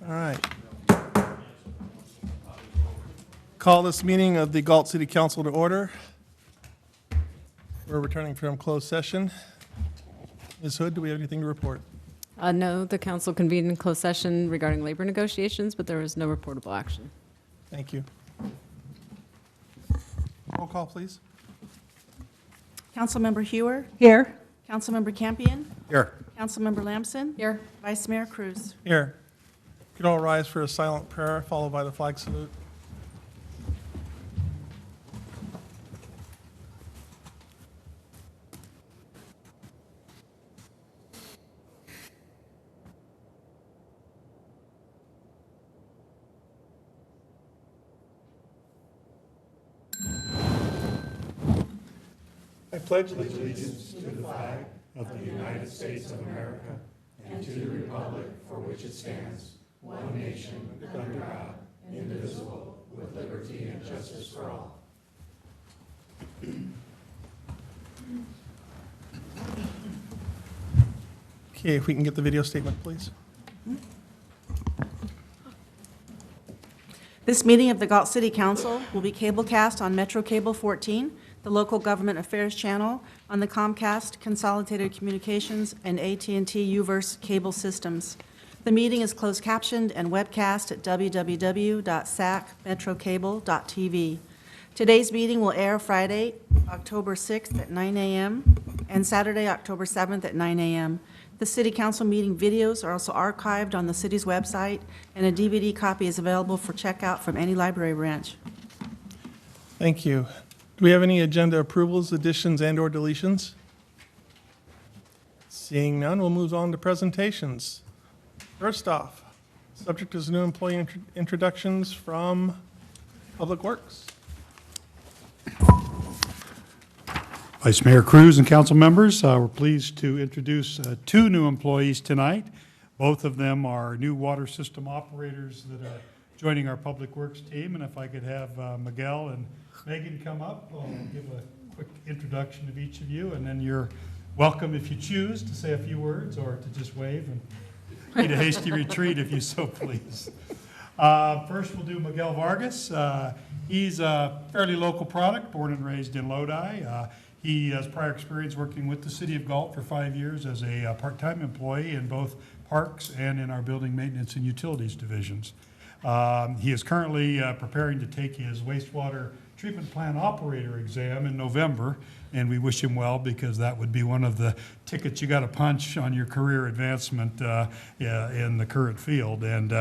All right. Call this meeting of the Galt City Council to order. We're returning from closed session. Ms. Hood, do we have anything to report? No, the council convened in closed session regarding labor negotiations, but there was no reportable action. Thank you. Roll call, please. Councilmember Hewer, Here. Councilmember Campion, Here. Councilmember Lamson, Here. Vice Mayor Cruz. Here. Could all rise for a silent prayer followed by the flag salute? I pledge allegiance to the flag of the United States of America and to the republic for which it stands, one nation, under God, indivisible, with liberty and justice for all. Okay, if we can get the video statement, please. This meeting of the Galt City Council will be cablecast on Metro Cable 14, the local government affairs channel, on the Comcast, Consolidated Communications, and AT&T Uverse cable systems. The meeting is closed captioned and webcast at www.sacmetrocable.tv. Today's meeting will air Friday, October 6th at 9 a.m. and Saturday, October 7th at 9 a.m. The City Council meeting videos are also archived on the city's website, and a DVD copy is available for checkout from any library branch. Thank you. Do we have any agenda approvals, additions, and/or deletions? Seeing none, we'll move on to presentations. First off, subject is new employee introductions from Public Works. Vice Mayor Cruz and council members, we're pleased to introduce two new employees tonight. Both of them are new water system operators that are joining our Public Works team. And if I could have Miguel and Megan come up, I'll give a quick introduction of each of you, and then you're welcome, if you choose, to say a few words or to just wave and need a hasty retreat if you so please. First, we'll do Miguel Vargas. He's a fairly local product, born and raised in Lodi. He has prior experience working with the City of Galt for 5 years as a part-time employee in both parks and in our building maintenance and utilities divisions. He is currently preparing to take his wastewater treatment plant operator exam in November, and we wish him well because that would be one of the tickets you got to punch on your career advancement in the current field. And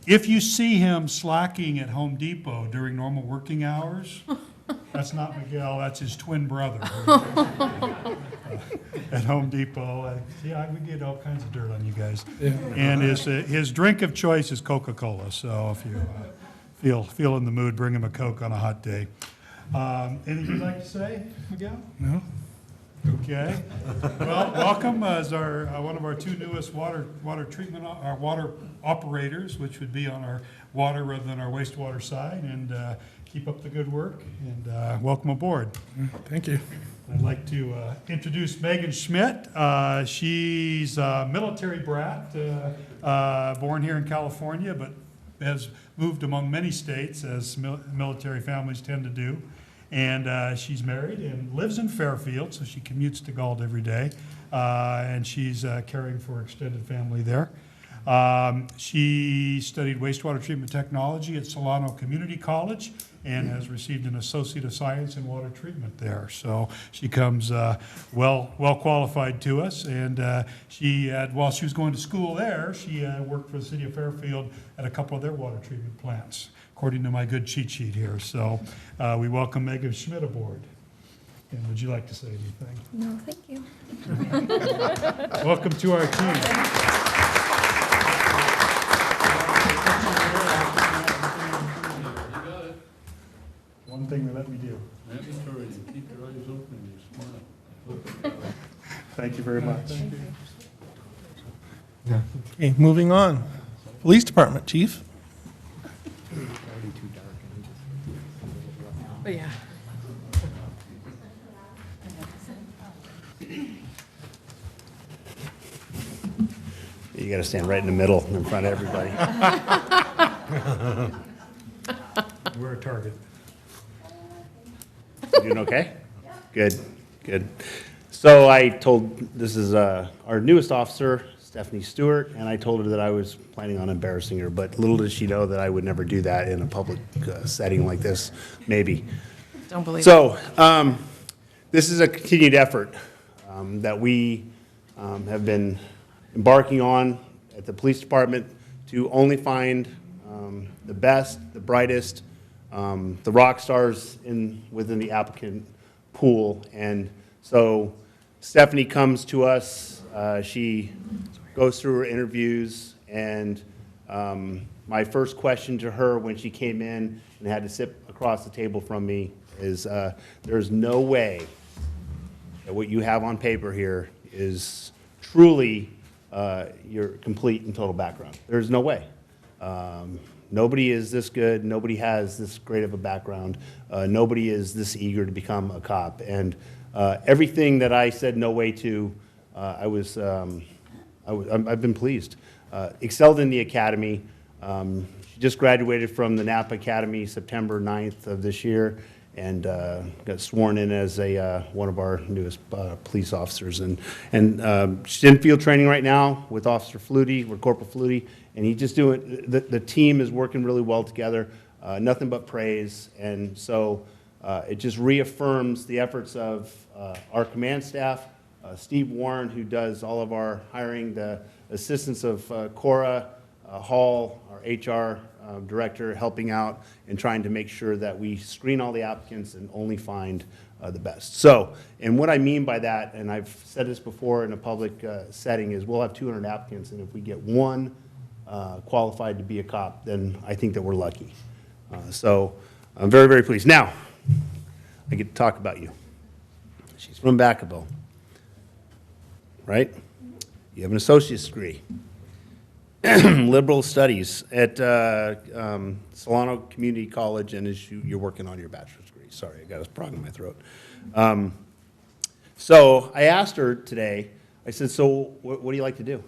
if you see him slacking at Home Depot during normal working hours, that's not Miguel, that's his twin brother. At Home Depot. Yeah, we get all kinds of dirt on you guys. Yeah. And his drink of choice is Coca-Cola, so if you feel in the mood, bring him a Coke on a hot day. Anything you'd like to say, Miguel? No. Okay. Well, welcome as our one of our two newest water treatment, our water operators, which would be on our water rather than our wastewater side, and keep up the good work, and welcome aboard. Thank you. I'd like to introduce Megan Schmidt. She's a military brat, born here in California, but has moved among many states, as military families tend to do. And she's married and lives in Fairfield, so she commutes to Galt every day. And she's caring for extended family there. She studied wastewater treatment technology at Solano Community College and has received an Associate of Science in Water Treatment there. So she comes well qualified to us. And while she was going to school there, she worked for the City of Fairfield at a couple of their water treatment plants, according to my good cheat sheet here. So we welcome Megan Schmidt aboard. And would you like to say anything? No, thank you. Welcome to our team. One thing they let me do. Mandatory, you keep your eyes open and you smile. Thank you very much. Okay, moving on. Police Department, Chief. But yeah. You got to stand right in the middle in front of everybody. We're a target. You doing okay? Good, good. So I told, this is our newest officer, Stephanie Stewart, and I told her that I was planning on embarrassing her, but little did she know that I would never do that in a public setting like this, maybe. Don't believe it. So, this is a continued effort that we have been embarking on at the police department to only find the best, the brightest, the rock stars within the applicant pool. And so Stephanie comes to us, she goes through her interviews, and my first question to her when she came in and had to sit across the table from me is, there's no way that what you have on paper here is truly your complete and total background. There's no way. Nobody is this good. Nobody has this great of a background. Nobody is this eager to become a cop. And everything that I said no way to, I've been pleased. Excelled in the academy. She just graduated from the Napa Academy September 9th of this year, and got sworn in as one of our newest police officers. And she's in field training right now with Officer Flutie, with Corporal Flutie, and he's just doing, the team is working really well together, nothing but praise. And so it just reaffirms the efforts of our command staff, Steve Warren, who does all of our hiring, the assistance of Cora Hall, our HR director, helping out and trying to make sure that we screen all the applicants and only find the best. So, and what I mean by that, and I've said this before in a public setting, is we'll have 200 applicants, and if we get one qualified to be a cop, then I think that we're lucky. So I'm very, very pleased. Now, I get to talk about you. She's from Vacaville, right? You have an associate's degree. Liberal studies at Solano Community College, and you're working on your bachelor's degree. Sorry, I got a frog in my throat. So I asked her today, I said, so what do you like to do?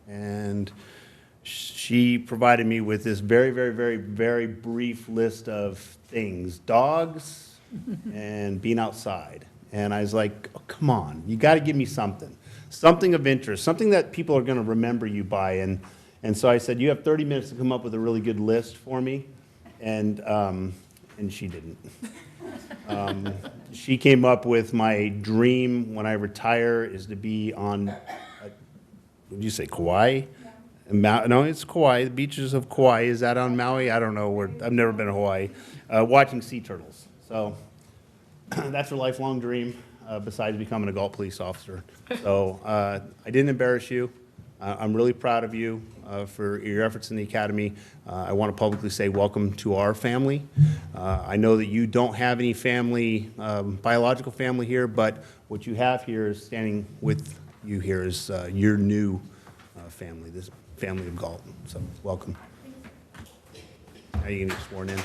And she provided me with this very, very, very, very brief list of things: dogs and being outside. And I was like, oh, come on, you got to give me something of interest, something that people are going to remember you by. And so I said, you have 30 minutes to come up with a really good list for me. And she didn't. She came up with my dream when I retire is to be on, what did you say, Kauai? No, it's Kauai, the beaches of Kauai. Is that on Maui? I don't know. I've never been to Hawaii. Watching sea turtles. So that's her lifelong dream, besides becoming a Galt police officer. So I didn't embarrass you. I'm really proud of you for your efforts in the academy. I want to publicly say welcome to our family. I know that you don't have any family, biological family here, but what you have here is standing with you here is your new family, this family of Galt. So welcome. Now you can get sworn in.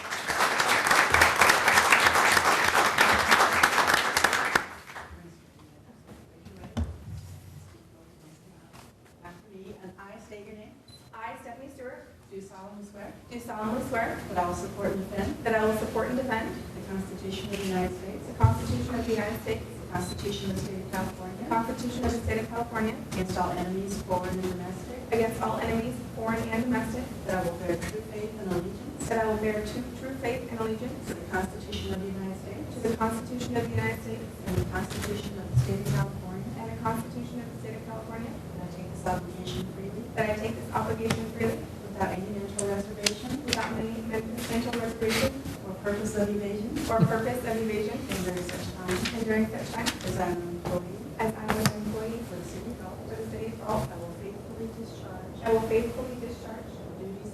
Do solemnly swear That I will support and defend that I will support and defend the Constitution of the United States, the Constitution of the United States, the Constitution of the State of the California, Constitution of the State of California, against all enemies, foreign and domestic, against all enemies, foreign and domestic, that I will bear true faith and allegiance that I will bear true faith and allegiance to the Constitution of the United States to the Constitution of the United States and the Constitution of the State of California, and the Constitution of the State of California, and I take this obligation freely that I take this obligation freely without any mental reservation without any mental reservation or purpose of evasion, or purpose of evasion, and during such time and during such time as I am an employee as I am an employee for the City of Galt, for the City of Galt, I will faithfully discharge I will faithfully discharge the duties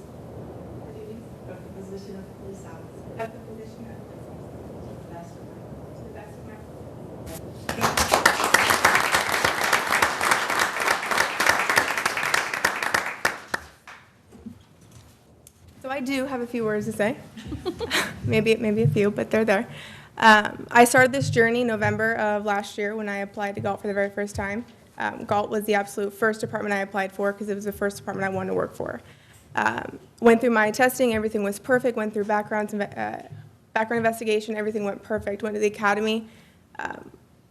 the duties of the position of police officer of the position of police officer to the best of my ability. to the best of my ability. So I do have a few words to say. maybe a few, but they're there. I started this journey November of last year when I applied to Galt for the very first time. Galt was the absolute first department I applied for because it was the first department I wanted to work for. Went through my testing, everything was perfect. Went through background investigation, everything went perfect. Went to the academy.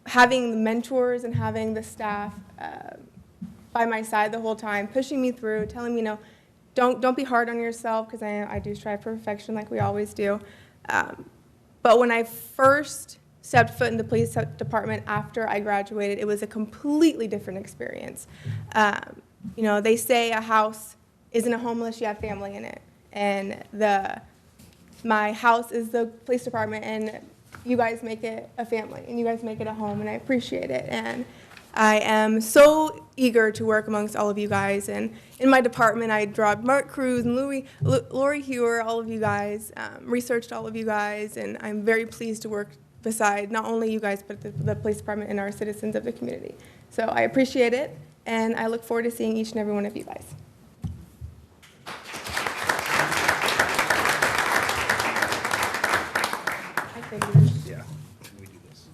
Having the mentors and having the staff by my side the whole time, pushing me through, telling me, don't be hard on yourself, because I do strive for perfection like we always do. But when I first stepped foot in the police department after I graduated, it was a completely different experience. They say a house isn't a home unless you have family in it. And my house is the police department, and you guys make it a family, and you guys make it a home, and I appreciate it. And I am so eager to work amongst all of you guys. And in my department, I dropped Mark Cruz and Lori Hewer, all of you guys, researched all of you guys, and I'm very pleased to work beside not only you guys, but the police department and our citizens of the community. So I appreciate it, and I look forward to seeing each and every one of you guys. Yeah, we do this.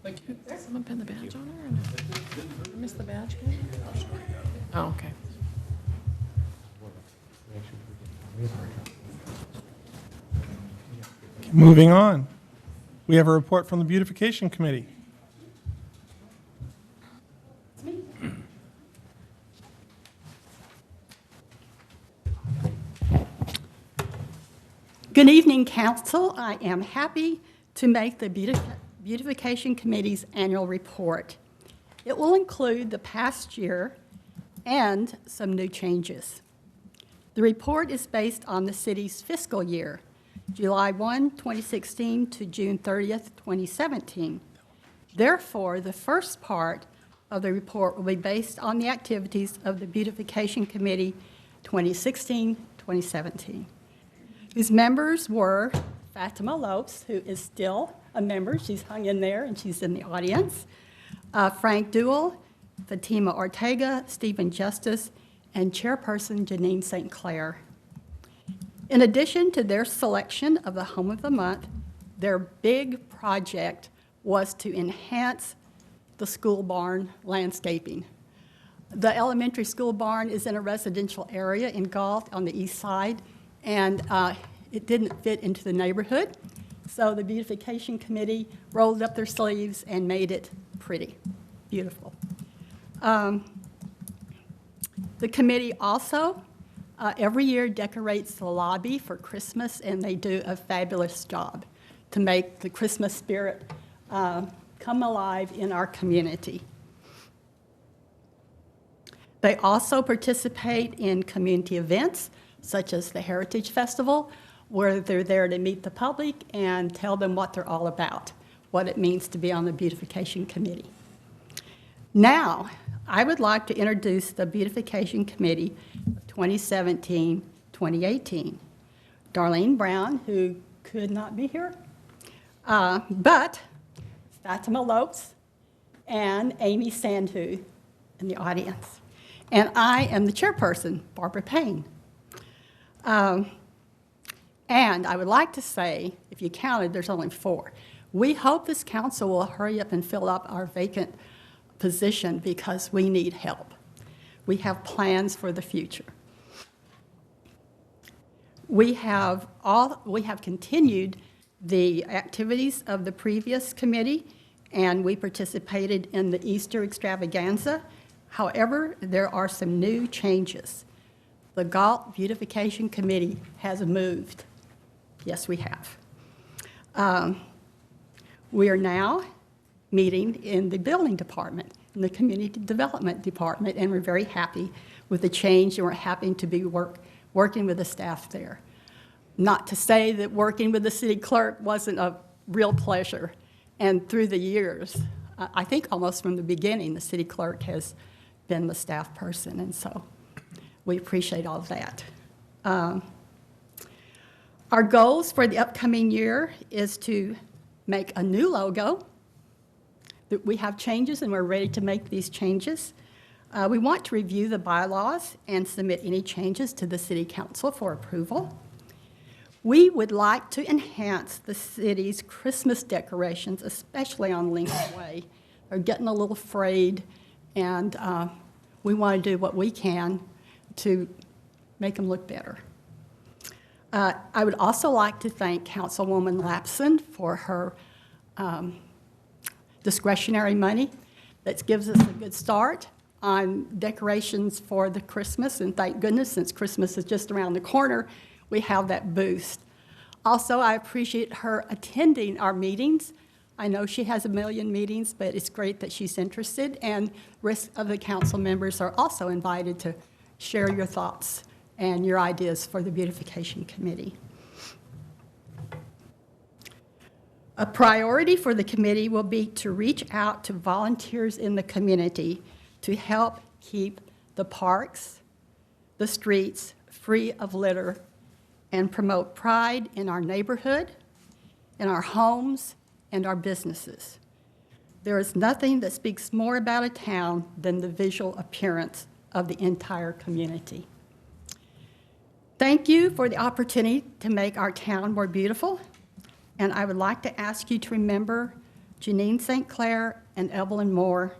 Thank you. Someone pin the badge on her? Or no? I missed the badge. Oh, okay. Moving on. We have a report from the Beautification Committee. Good evening, Council. I am happy to make the Beautification Committee's annual report. It will include the past year and some new changes. The report is based on the city's fiscal year, July 1, 2016 to June 30th, 2017. Therefore, the first part of the report will be based on the activities of the Beautification Committee 2016-2017. Whose members were Fatima Lopes, who is still a member. She's hung in there, and she's in the audience. Frank Duell, Fatima Ortega, Stephen Justice, and Chairperson Janine St. Clair. In addition to their selection of the Home of the Month, their big project was to enhance the school barn landscaping. The elementary school barn is in a residential area in Galt on the east side, and it didn't fit into the neighborhood. So the Beautification Committee rolled up their sleeves and made it pretty, beautiful. The committee also every year decorates the lobby for Christmas, and they do a fabulous job to make the Christmas spirit come alive in our community. They also participate in community events, such as the Heritage Festival, where they're there to meet the public and tell them what they're all about, what it means to be on the Beautification Committee. Now, I would like to introduce the Beautification Committee 2017-2018. Darlene Brown, who could not be here, but Fatima Lopes and Amy Sandhu in the audience. And I am the chairperson, Barbara Payne. And I would like to say, if you counted, there's only 4. We hope this council will hurry up and fill up our vacant position because we need help. We have plans for the future. We have continued the activities of the previous committee, and we participated in the Easter extravaganza. However, there are some new changes. The Galt Beautification Committee has moved. Yes, we have. We are now meeting in the building department, in the community development department, and we're very happy with the change, and we're happy to be working with the staff there. Not to say that working with the city clerk wasn't a real pleasure, and through the years, I think almost from the beginning, the city clerk has been the staff person, and so we appreciate all of that. Our goals for the upcoming year is to make a new logo. We have changes, and we're ready to make these changes. We want to review the bylaws and submit any changes to the City Council for approval. We would like to enhance the city's Christmas decorations, especially on Lincoln Way. They're getting a little frayed, and we want to do what we can to make them look better. I would also like to thank Councilwoman Lapson for her discretionary money that gives us a good start on decorations for the Christmas, and thank goodness, since Christmas is just around the corner, we have that boost. Also, I appreciate her attending our meetings. I know she has a million meetings, but it's great that she's interested, and the rest of the council members are also invited to share your thoughts and your ideas for the beautification committee. A priority for the committee will be to reach out to volunteers in the community to help keep the parks, the streets free of litter, and promote pride in our neighborhood, in our homes, and our businesses. There is nothing that speaks more about a town than the visual appearance of the entire community. Thank you for the opportunity to make our town more beautiful, and I would like to ask you to remember Janine St. Clair and Evelyn Moore,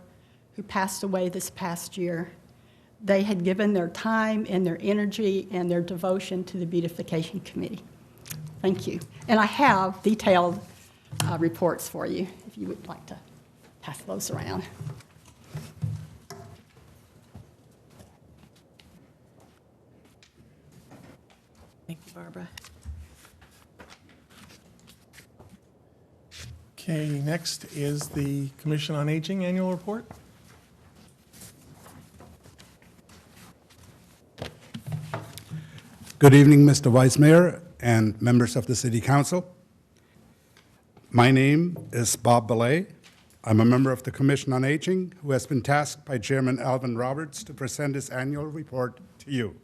who passed away this past year. They had given their time and their energy and their devotion to the beautification committee. Thank you. And I have detailed reports for you if you would like to pass those around. Thank you, Barbara. Okay, next is the Commission on Aging Annual Report. Good evening, Mr. Vice Mayor and members of the City Council. My name is Bob Belay. I'm a member of the Commission on Aging who has been tasked by Chairman Alvin Roberts to present his annual report to you.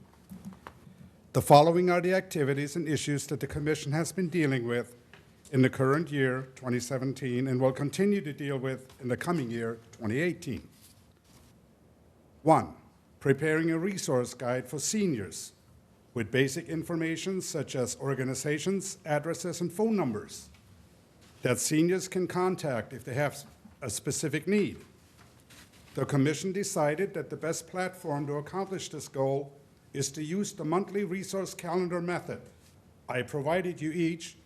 The following are the activities and issues that the Commission has been dealing with in the current year, 2017, and will continue to deal with in the coming year, 2018. 1, preparing a resource guide for seniors with basic information such as organizations, addresses, and phone numbers that seniors can contact if they have a specific need. The Commission decided that the best platform to accomplish this goal is to use the monthly resource calendar method. I provided you each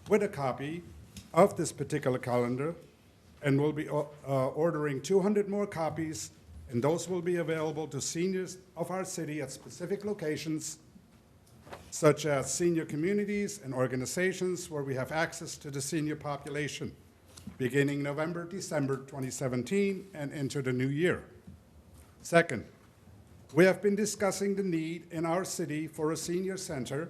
with a copy of this particular calendar and will be ordering 200 more copies, and those will be available to seniors of our city at specific locations such as senior communities and organizations where we have access to the senior population, beginning November, December 2017 and into the new year. Second, we have been discussing the need in our city for a senior center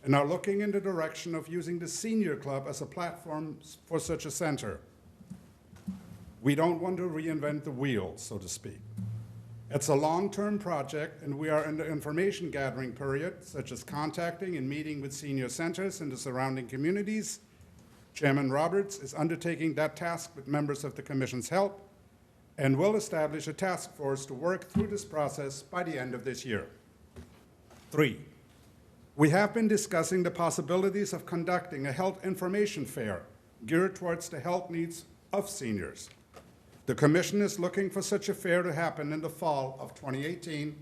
and are looking in the direction of using the Senior Club as a platform for such a center. We don't want to reinvent the wheel, so to speak. It's a long-term project, and we are in the information gathering period, such as contacting and meeting with senior centers in the surrounding communities. Chairman Roberts is undertaking that task with members of the Commission's help and will establish a task force to work through this process by the end of this year. 3, we have been discussing the possibilities of conducting a health information fair geared towards the health needs of seniors. The Commission is looking for such a fair to happen in the fall of 2018,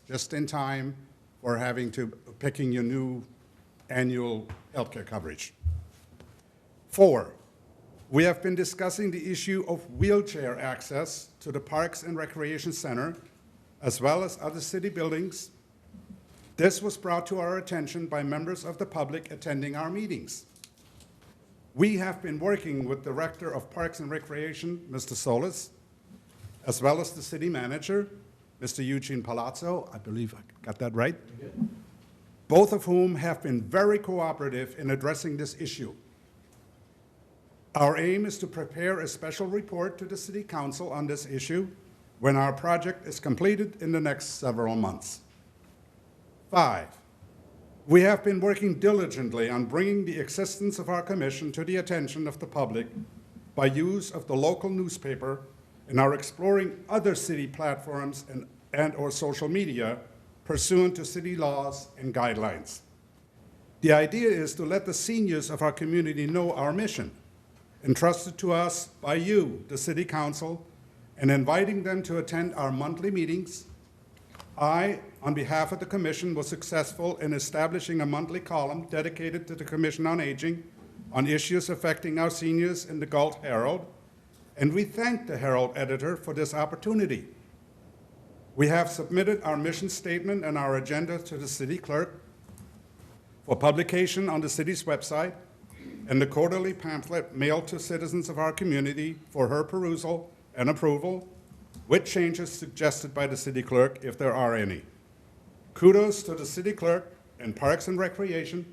just in time for picking your new annual healthcare coverage. 4, we have been discussing the issue of wheelchair access to the Parks and Recreation Center, as well as other city buildings. This was brought to our attention by members of the public attending our meetings. We have been working with the Director of Parks and Recreation, Mr. Solis, as well as the City Manager, Mr. Eugene Palazzo. I believe I got that right. Both of whom have been very cooperative in addressing this issue. Our aim is to prepare a special report to the City Council on this issue when our project is completed in the next several months. 5, we have been working diligently on bringing the existence of our commission to the attention of the public by use of the local newspaper and are exploring other city platforms and or social media pursuant to city laws and guidelines. The idea is to let the seniors of our community know our mission, entrusted to us by you, the City Council, and inviting them to attend our monthly meetings. I, on behalf of the Commission, was successful in establishing a monthly column dedicated to the Commission on Aging on issues affecting our seniors in the Galt Herald, and we thank the Herald editor for this opportunity. We have submitted our mission statement and our agenda to the city clerk for publication on the city's website, and the quarterly pamphlet mailed to citizens of our community for her perusal and approval, with changes suggested by the city clerk if there are any. Kudos to the city clerk and Parks and Recreation,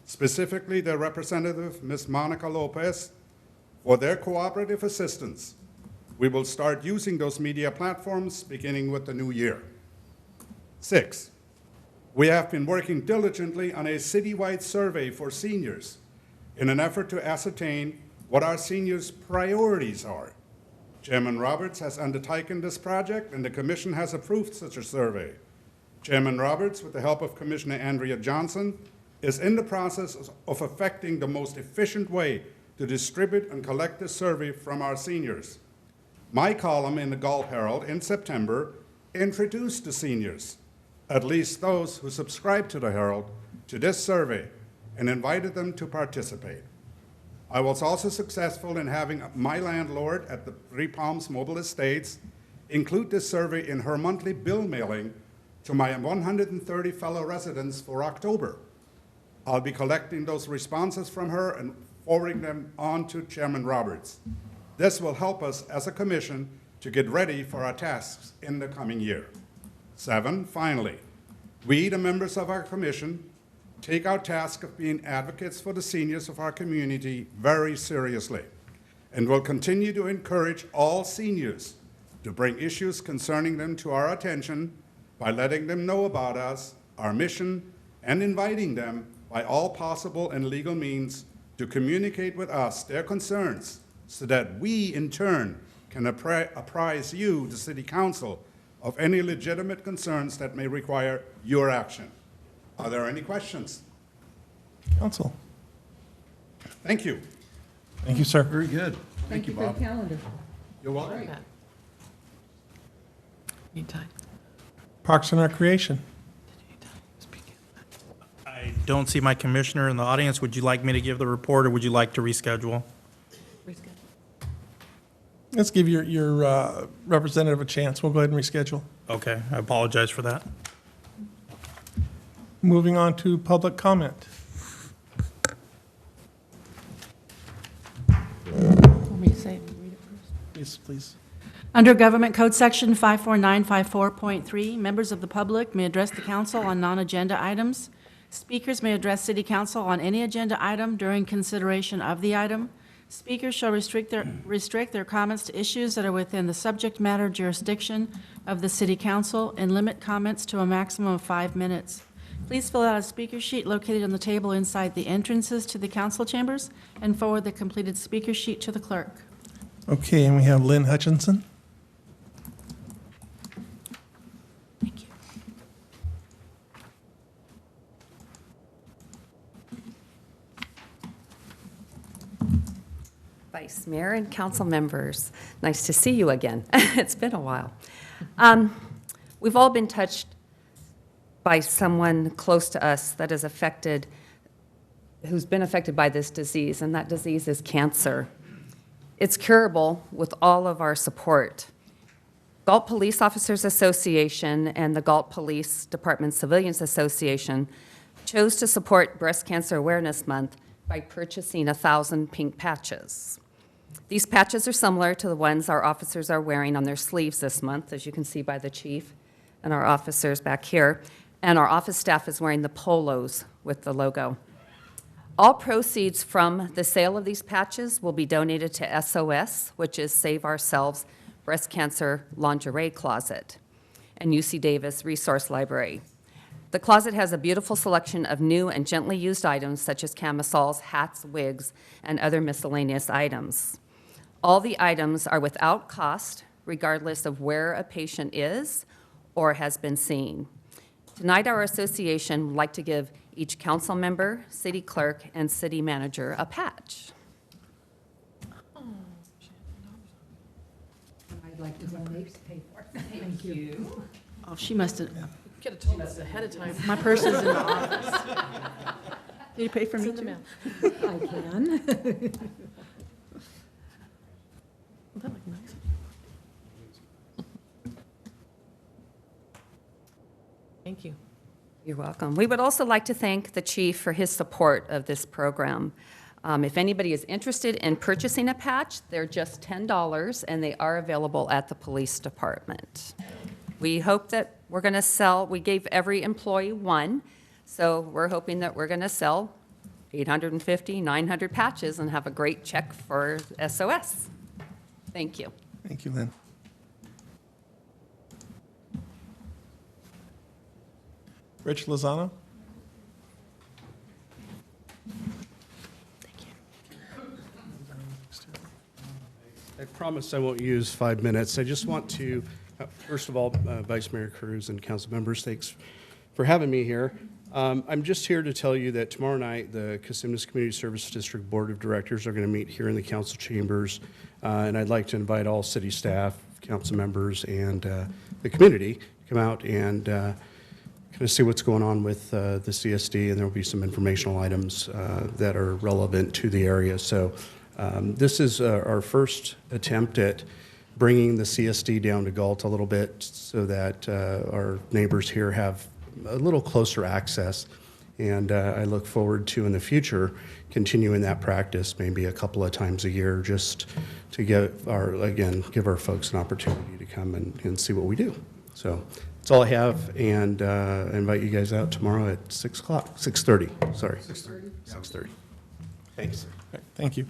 specifically their representative, Ms. Monica Lopez, for their cooperative assistance. We will start using those media platforms beginning with the new year. 6, we have been working diligently on a citywide survey for seniors in an effort to ascertain what our seniors' priorities are. Chairman Roberts has undertaken this project, and the Commission has approved such a survey. Chairman Roberts, with the help of Commissioner Andrea Johnson, is in the process of effecting the most efficient way to distribute and collect this survey from our seniors. My column in the Galt Herald in September introduced the seniors, at least those who subscribe to the Herald, to this survey and invited them to participate. I was also successful in having my landlord at the Three Palms Mobile Estates include this survey in her monthly bill mailing to my 130 fellow residents for October. I'll be collecting those responses from her and forwarding them on to Chairman Roberts. This will help us as a commission to get ready for our tasks in the coming year. 7, finally, we, the members of our commission, take our task of being advocates for the seniors of our community very seriously, and will continue to encourage all seniors to bring issues concerning them to our attention by letting them know about us, our mission, and inviting them by all possible and legal means to communicate with us their concerns so that we, in turn, can apprise you, the City Council, of any legitimate concerns that may require your action. Are there any questions? Council. Thank you. Thank you, sir. Very good. Thank you for the calendar. You're welcome. Anytime. Parks and Recreation. I don't see my commissioner in the audience. Would you like me to give the report, or would you like to reschedule? Let's give your representative a chance. We'll go ahead and reschedule. Okay, I apologize for that. Moving on to public comment. Want me to say, read it first? Please, please. Under Government Code Section 54954.3, members of the public may address the council on non-agenda items. Speakers may address City Council on any agenda item during consideration of the item. Speakers shall restrict their comments to issues that are within the subject matter jurisdiction of the City Council and limit comments to a maximum of 5 minutes. Please fill out a speaker sheet located on the table inside the entrances to the council chambers and forward the completed speaker sheet to the clerk. Okay, and we have Lynn Hutchinson. Thank you. Vice Mayor and council members, nice to see you again. It's been a while. We've all been touched by someone close to us that is affected, who's been affected by this disease, and that disease is cancer. It's curable with all of our support. Galt Police Officers Association and the Galt Police Department Civilians Association chose to support Breast Cancer Awareness Month by purchasing 1,000 pink patches. These patches are similar to the ones our officers are wearing on their sleeves this month, as you can see by the chief and our officers back here, and our office staff is wearing the polos with the logo. All proceeds from the sale of these patches will be donated to SOS, which is Save Ourselves Breast Cancer Lingerie Closet, and UC Davis Resource Library. The closet has a beautiful selection of new and gently used items such as camisoles, hats, wigs, and other miscellaneous items. All the items are without cost, regardless of where a patient is or has been seen. Tonight, our association would like to give each council member, city clerk, and city manager a patch. I'd like to donate to pay for it. Thank you. Oh, she must have, Could have told us ahead of time. my purse is in the office. Did you pay for me It's in the too? mail. I can. That looked nice. Thank you. You're welcome. We would also like to thank the chief for his support of this program. If anybody is interested in purchasing a patch, they're just $10, and they are available at the police department. We hope that we're going to sell, we gave every employee one, so we're hoping that we're going to sell 850, 900 patches and have a great check for SOS. Thank you. Thank you, Lynn. Rich Lozano? I promise I won't use 5 minutes. I just want to, first of all, Vice Mayor Cruz and council members, thanks for having me here. I'm just here to tell you that tomorrow night, the Cosumnes Community Service District Board of Directors are going to meet here in the council chambers, and I'd like to invite all city staff, council members, and the community to come out and kind of see what's going on with the CSD, and there will be some informational items that are relevant to the area. So this is our first attempt at bringing the CSD down to Galt a little bit so that our neighbors here have a little closer access. And I look forward to, in the future, continuing that practice maybe a couple of times a year just to give our folks an opportunity to come and see what we do. So that's all I have, and I invite you guys out tomorrow at 6:30, sorry. 6:30? 6:30. Thanks. Okay, thank you.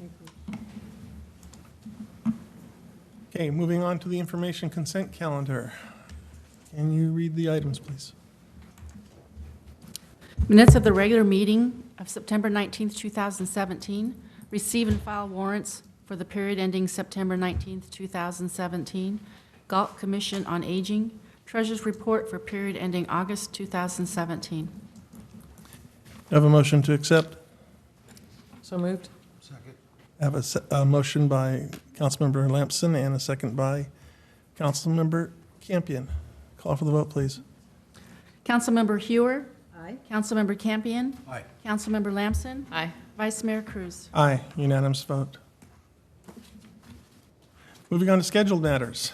Okay, moving on to the information consent calendar. Can you read the items, please? Minutes of the regular meeting of September 19th, 2017. Receive and file warrants for the period ending September 19th, 2017. Galt Commission on Aging. Treasurer's report for period ending August 2017. I have a motion to accept. So moved. I have a motion by Councilmember Lampson and a second by Councilmember Campion. Call for the vote, please. Councilmember Hewer. Aye. Councilmember Campion. Aye. Councilmember Lampson. Aye. Vice Mayor Cruz. Aye, unanimous vote. Moving on to scheduled matters.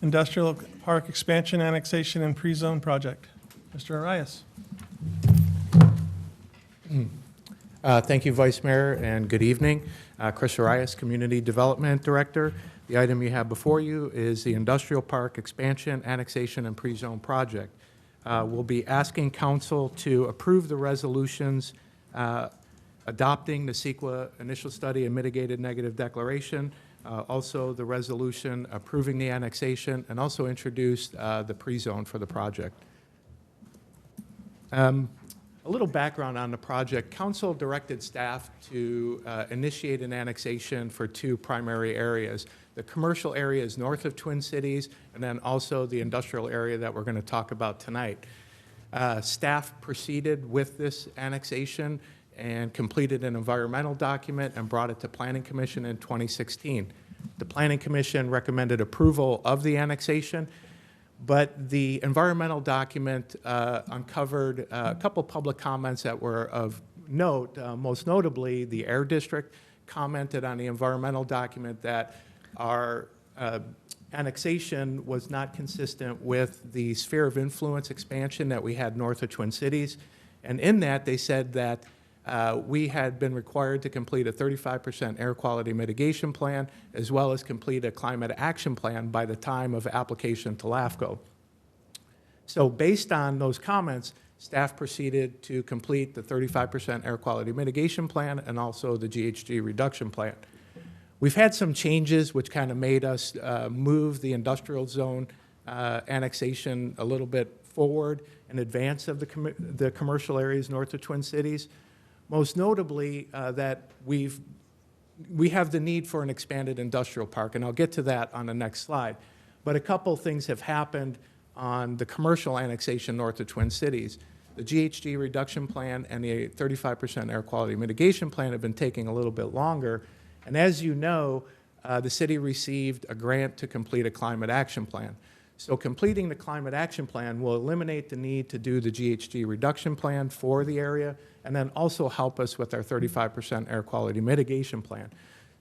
Industrial Park Expansion, Annexation, and Pre-Zone Project. Mr. Arias. Thank you, Vice Mayor, and good evening. Chris Arias, Community Development Director. The item you have before you is the Industrial Park Expansion, Annexation, and Pre-Zone Project. We'll be asking Council to approve the resolutions adopting the CEQA Initial Study and Mitigated Negative Declaration, also the resolution approving the annexation, and also introduce the pre-zone for the project. A little background on the project. Council directed staff to initiate an annexation for two primary areas. The commercial area is north of Twin Cities, and then also the industrial area that we're going to talk about tonight. Staff proceeded with this annexation and completed an environmental document and brought it to Planning Commission in 2016. The Planning Commission recommended approval of the annexation, but the environmental document uncovered a couple public comments that were of note. Most notably, the Air District commented on the environmental document that our annexation was not consistent with the sphere of influence expansion that we had north of Twin Cities. And in that, they said that we had been required to complete a 35% air quality mitigation plan, as well as complete a climate action plan by the time of application to LAFCO. So based on those comments, staff proceeded to complete the 35% air quality mitigation plan and also the GHG reduction plan. We've had some changes which kind of made us move the industrial zone annexation a little bit forward in advance of the commercial areas north of Twin Cities. Most notably, that we have the need for an expanded industrial park, and I'll get to that on the next slide. But a couple things have happened on the commercial annexation north of Twin Cities. The GHG reduction plan and the 35% air quality mitigation plan have been taking a little bit longer. And as you know, the city received a grant to complete a climate action plan. So completing the climate action plan will eliminate the need to do the GHG reduction plan for the area, and then also help us with our 35% air quality mitigation plan.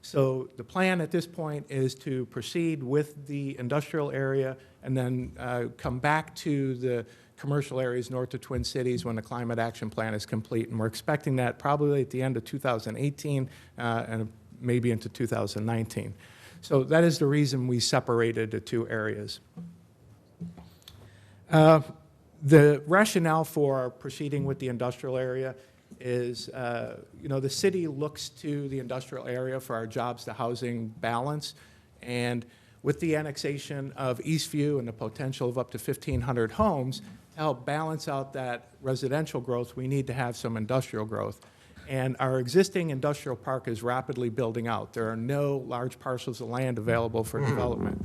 So the plan at this point is to proceed with the industrial area and then come back to the commercial areas north of Twin Cities when the climate action plan is complete. And we're expecting that probably at the end of 2018 and maybe into 2019. So that is the reason we separated the two areas. The rationale for proceeding with the industrial area is, the city looks to the industrial area for our jobs to housing balance. And with the annexation of Eastview and the potential of up to 1,500 homes, to help balance out that residential growth, we need to have some industrial growth. And our existing industrial park is rapidly building out. There are no large parcels of land available for development.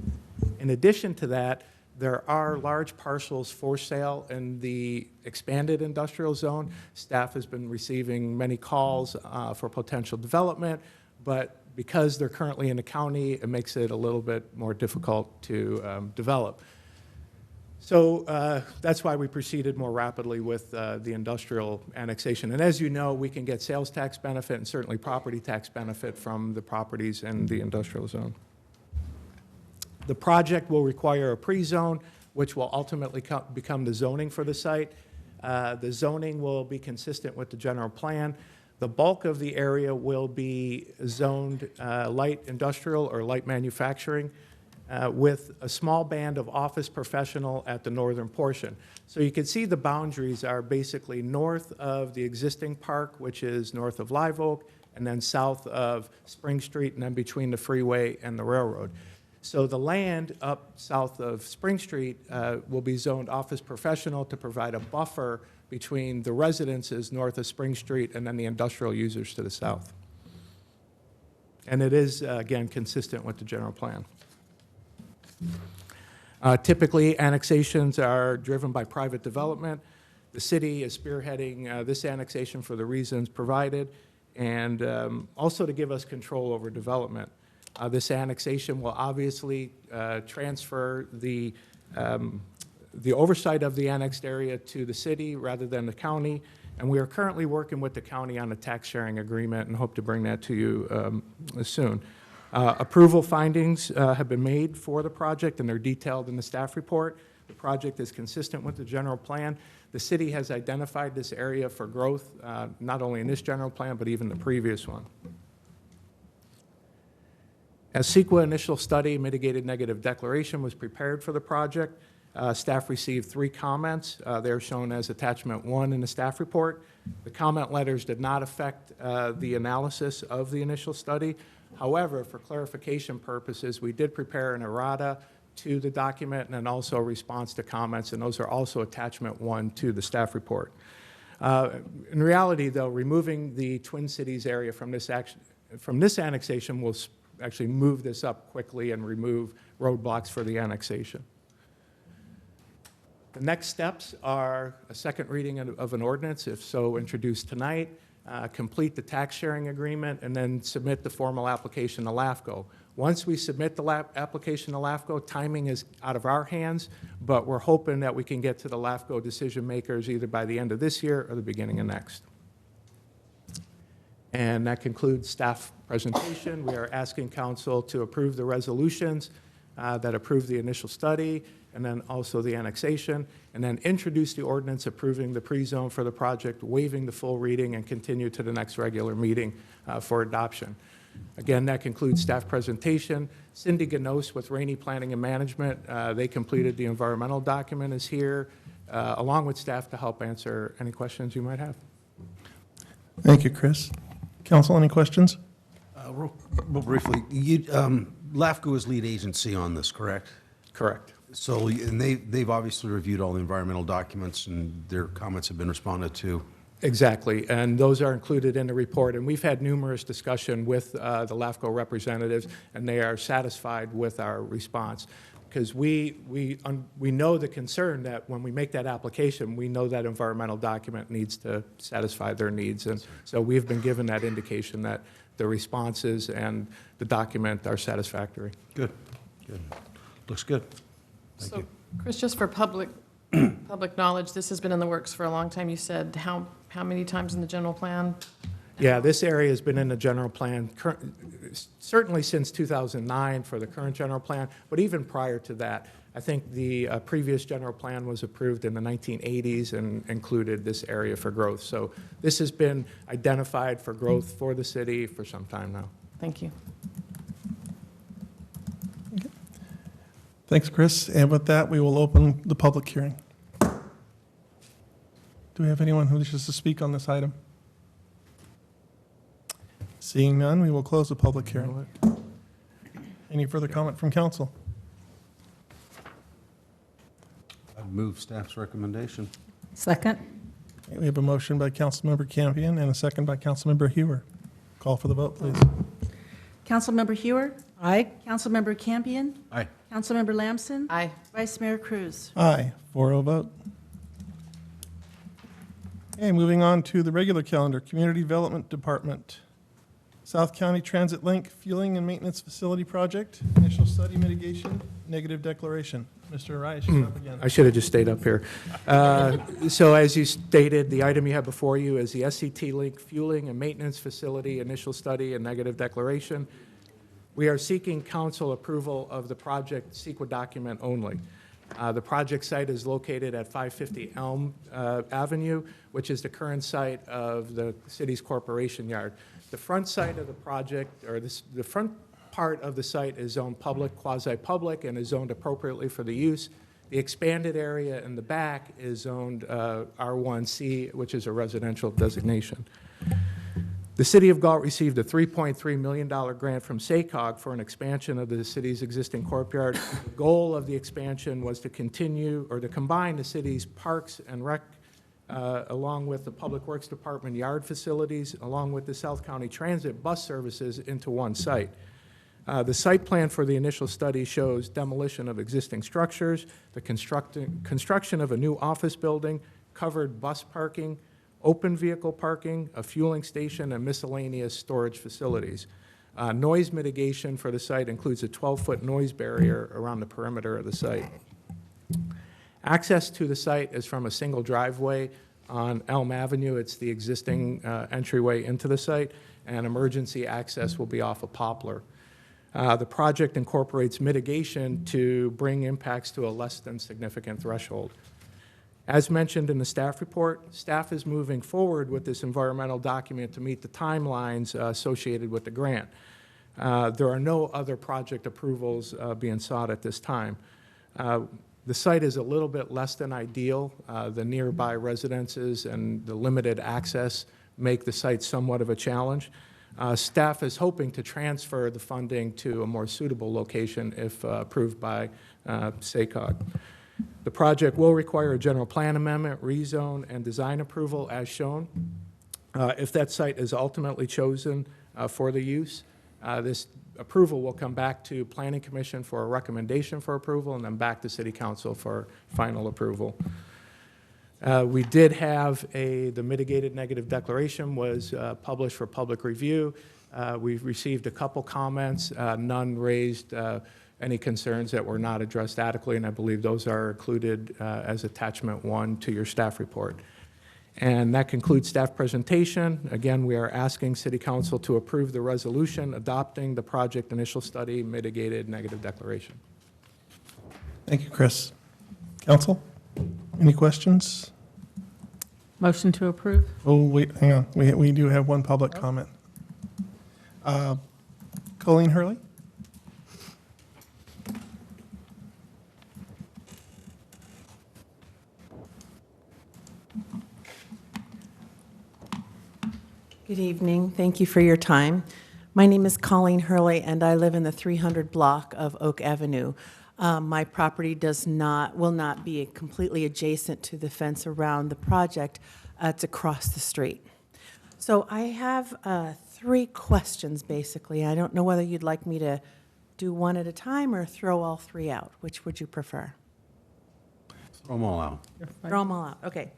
In addition to that, there are large parcels for sale in the expanded industrial zone. Staff has been receiving many calls for potential development, but because they're currently in the county, it makes it a little bit more difficult to develop. So that's why we proceeded more rapidly with the industrial annexation. And as you know, we can get sales tax benefit and certainly property tax benefit from the properties in the industrial zone. The project will require a pre-zone, which will ultimately become the zoning for the site. The zoning will be consistent with the general plan. The bulk of the area will be zoned light industrial or light manufacturing with a small band of office professional at the northern portion. So you can see the boundaries are basically north of the existing park, which is north of Live Oak, and then south of Spring Street, and then between the freeway and the railroad. So the land up south of Spring Street will be zoned office professional to provide a buffer between the residences north of Spring Street and then the industrial users to the south. And it is, again, consistent with the general plan. Typically, annexations are driven by private development. The city is spearheading this annexation for the reasons provided, and also to give us control over development. This annexation will obviously transfer the oversight of the annexed area to the city rather than the county, and we are currently working with the county on a tax sharing agreement and hope to bring that to you soon. Approval findings have been made for the project, and they're detailed in the staff report. The project is consistent with the general plan. The city has identified this area for growth, not only in this general plan, but even the previous one. A CEQA initial study, mitigated negative declaration, was prepared for the project. Staff received 3 comments. They're shown as attachment 1 in the staff report. The comment letters did not affect the analysis of the initial study. However, for clarification purposes, we did prepare an errata to the document and then also a response to comments, and those are also attachment 1 to the staff report. In reality, though, removing the Twin Cities area from this annexation will actually move this up quickly and remove roadblocks for the annexation. The next steps are a second reading of an ordinance, if so introduced tonight, complete the tax sharing agreement, and then submit the formal application to LAFCO. Once we submit the application to LAFCO, timing is out of our hands, but we're hoping that we can get to the LAFCO decision makers either by the end of this year or the beginning of next. And that concludes staff presentation. We are asking council to approve the resolutions that approve the initial study, and then also the annexation, and then introduce the ordinance approving the pre-zone for the project, waiving the full reading, and continue to the next regular meeting for adoption. Again, that concludes staff presentation. Cindy Ganos with Rainey Planning and Management, they completed the environmental document, is here, along with staff to help answer any questions you might have. Thank you, Chris. Council, any questions? Real briefly, LAFCO is lead agency on this, correct? Correct. So, and they've obviously reviewed all the environmental documents, and their comments have been responded to. Exactly, and those are included in the report. And we've had numerous discussion with the LAFCO representatives, and they are satisfied with our response. because we know the concern that when we make that application, we know that environmental document needs to satisfy their needs. And so we've been given that indication that the responses and the document are satisfactory. Good, good. Looks good. Thank So, you. Chris, just for public knowledge, this has been in the works for a long time. You said how many times in the general plan? Yeah, this area has been in the general plan, certainly since 2009 for the current general plan, but even prior to that. I think the previous general plan was approved in the 1980s and included this area for growth. So this has been identified for growth for the city for some time now. Thank you. Thanks, Chris. And with that, we will open the public hearing. Do we have anyone who wishes to speak on this item? Seeing none, we will close the public hearing. Any further comment from council? I'd move staff's recommendation. Second. Okay, we have a motion by Councilmember Campion and a second by Councilmember Hewer. Call for the vote, please. Councilmember Hewer? Aye. Councilmember Campion? Aye. Councilmember Lamson? Aye. Vice Mayor Cruz? Aye, 4-0 vote. Okay, moving on to the regular calendar, Community Development Department. South County Transit Link Fueling and Maintenance Facility Project, initial study mitigation, negative declaration. Mr. Rice, you're up again. I should have just stayed up here. So as you stated, the item you have before you is the SCT Link Fueling and Maintenance Facility Initial Study and Negative Declaration. We are seeking council approval of the project CEQA document only. The project site is located at 550 Elm Avenue, which is the current site of the city's corporation yard. The front side of the project, or the front part of the site is zoned public, quasi-public, and is zoned appropriately for the use. The expanded area in the back is zoned R1C, which is a residential designation. The City of Galt received a $3.3 million grant from SACOG for an expansion of the city's existing courtyard. The goal of the expansion was to continue, or to combine the city's parks and rec along with the Public Works Department yard facilities, along with the South County Transit bus services into one site. The site plan for the initial study shows demolition of existing structures, the construction of a new office building, covered bus parking, open vehicle parking, a fueling station, and miscellaneous storage facilities. Noise mitigation for the site includes a 12-foot noise barrier around the perimeter of the site. Access to the site is from a single driveway on Elm Avenue. It's the existing entryway into the site, and emergency access will be off of Poplar. The project incorporates mitigation to bring impacts to a less than significant threshold. As mentioned in the staff report, staff is moving forward with this environmental document to meet the timelines associated with the grant. There are no other project approvals being sought at this time. The site is a little bit less than ideal. The nearby residences and the limited access make the site somewhat of a challenge. Staff is hoping to transfer the funding to a more suitable location if approved by SACOG. The project will require a general plan amendment, rezone, and design approval as shown. If that site is ultimately chosen for the use, this approval will come back to Planning Commission for a recommendation for approval and then back to City Council for final approval. We did have the mitigated negative declaration was published for public review. We've received a couple comments. None raised any concerns that were not addressed adequately, and I believe those are included as attachment 1 to your staff report. And that concludes staff presentation. Again, we are asking City Council to approve the resolution adopting the project initial study mitigated negative declaration. Thank you, Chris. Council, any questions? Motion to approve? Oh, wait, hang on. We do have one public comment. Colleen Hurley? Good evening. Thank you for your time. My name is Colleen Hurley, and I live in the 300 block of Oak Avenue. My property will not be completely adjacent to the fence around the project. It's across the street. So I have 3 questions, basically. I don't know whether you'd like me to do one at a time or throw all three out? Which would you prefer? Throw them all out. Throw them all out, okay.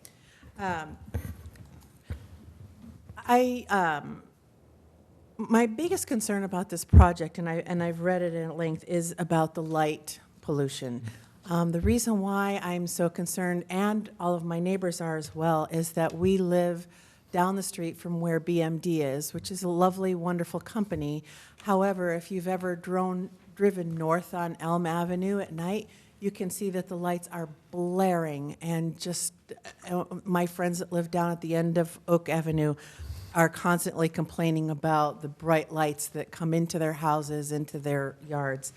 My biggest concern about this project, and I've read it at length, is about the light pollution. The reason why I'm so concerned, and all of my neighbors are as well, is that we live down the street from where BMD is, which is a lovely, wonderful company. However, if you've ever driven north on Elm Avenue at night, you can see that the lights are blaring, and just my friends that live down at the end of Oak Avenue are constantly complaining about the bright lights that come into their houses, into their yards.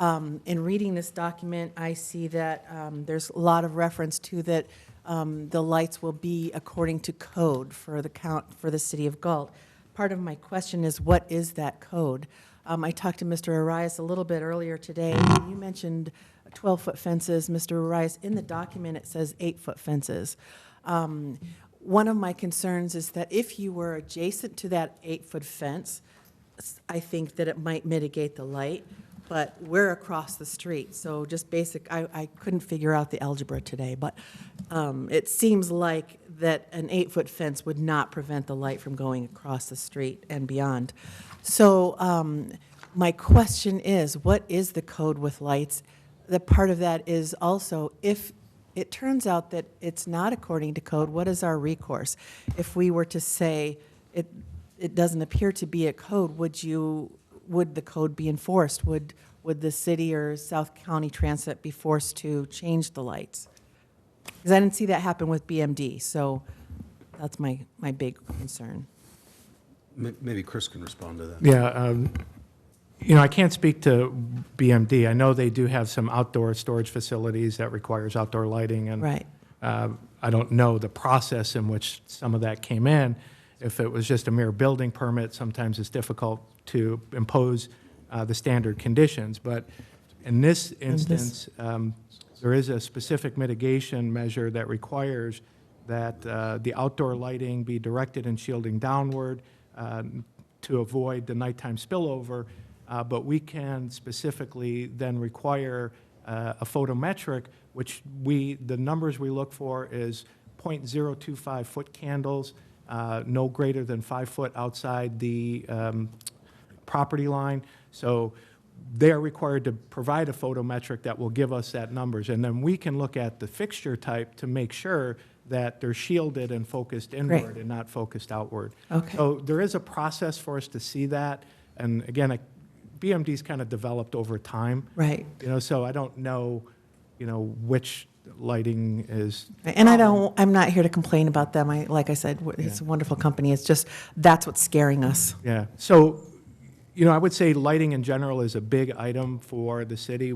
In reading this document, I see that there's a lot of reference to that the lights will be according to code for the city of Galt. Part of my question is, what is that code? I talked to Mr. Arias a little bit earlier today, and you mentioned 12-foot fences. Mr. Arias, in the document, it says 8-foot fences. One of my concerns is that if you were adjacent to that 8-foot fence, I think that it might mitigate the light, but we're across the street, so just basic, I couldn't figure out the algebra today, but it seems like that an 8-foot fence would not prevent the light from going across the street and beyond. So my question is, what is the code with lights? The part of that is also, if it turns out that it's not according to code, what is our recourse? If we were to say it doesn't appear to be a code, would the code be enforced? Would the city or South County Transit be forced to change the lights? Because I didn't see that happen with BMD, so that's my big concern. Maybe Chris can respond to that. Yeah, I can't speak to BMD. I know they do have some outdoor storage facilities that requires outdoor lighting, and right. I don't know the process in which some of that came in. If it was just a mere building permit, sometimes it's difficult to impose the standard conditions. But in this instance, there is a specific mitigation measure that requires that the outdoor lighting be directed and shielding downward to avoid the nighttime spillover. But we can specifically then require a photometric, which the numbers we look for is 0.025 foot candles, no greater than 5 foot outside the property line. So they are required to provide a photometric that will give us that numbers. And then we can look at the fixture type to make sure that they're shielded and focused inward and not focused outward. Okay. So there is a process for us to see that. And again, BMD's kind of developed over time. Right. So I don't know, which lighting is. And I'm not here to complain about them. Like I said, it's a wonderful company. It's just, that's what's scaring us. Yeah. So, I would say lighting in general is a big item for the city.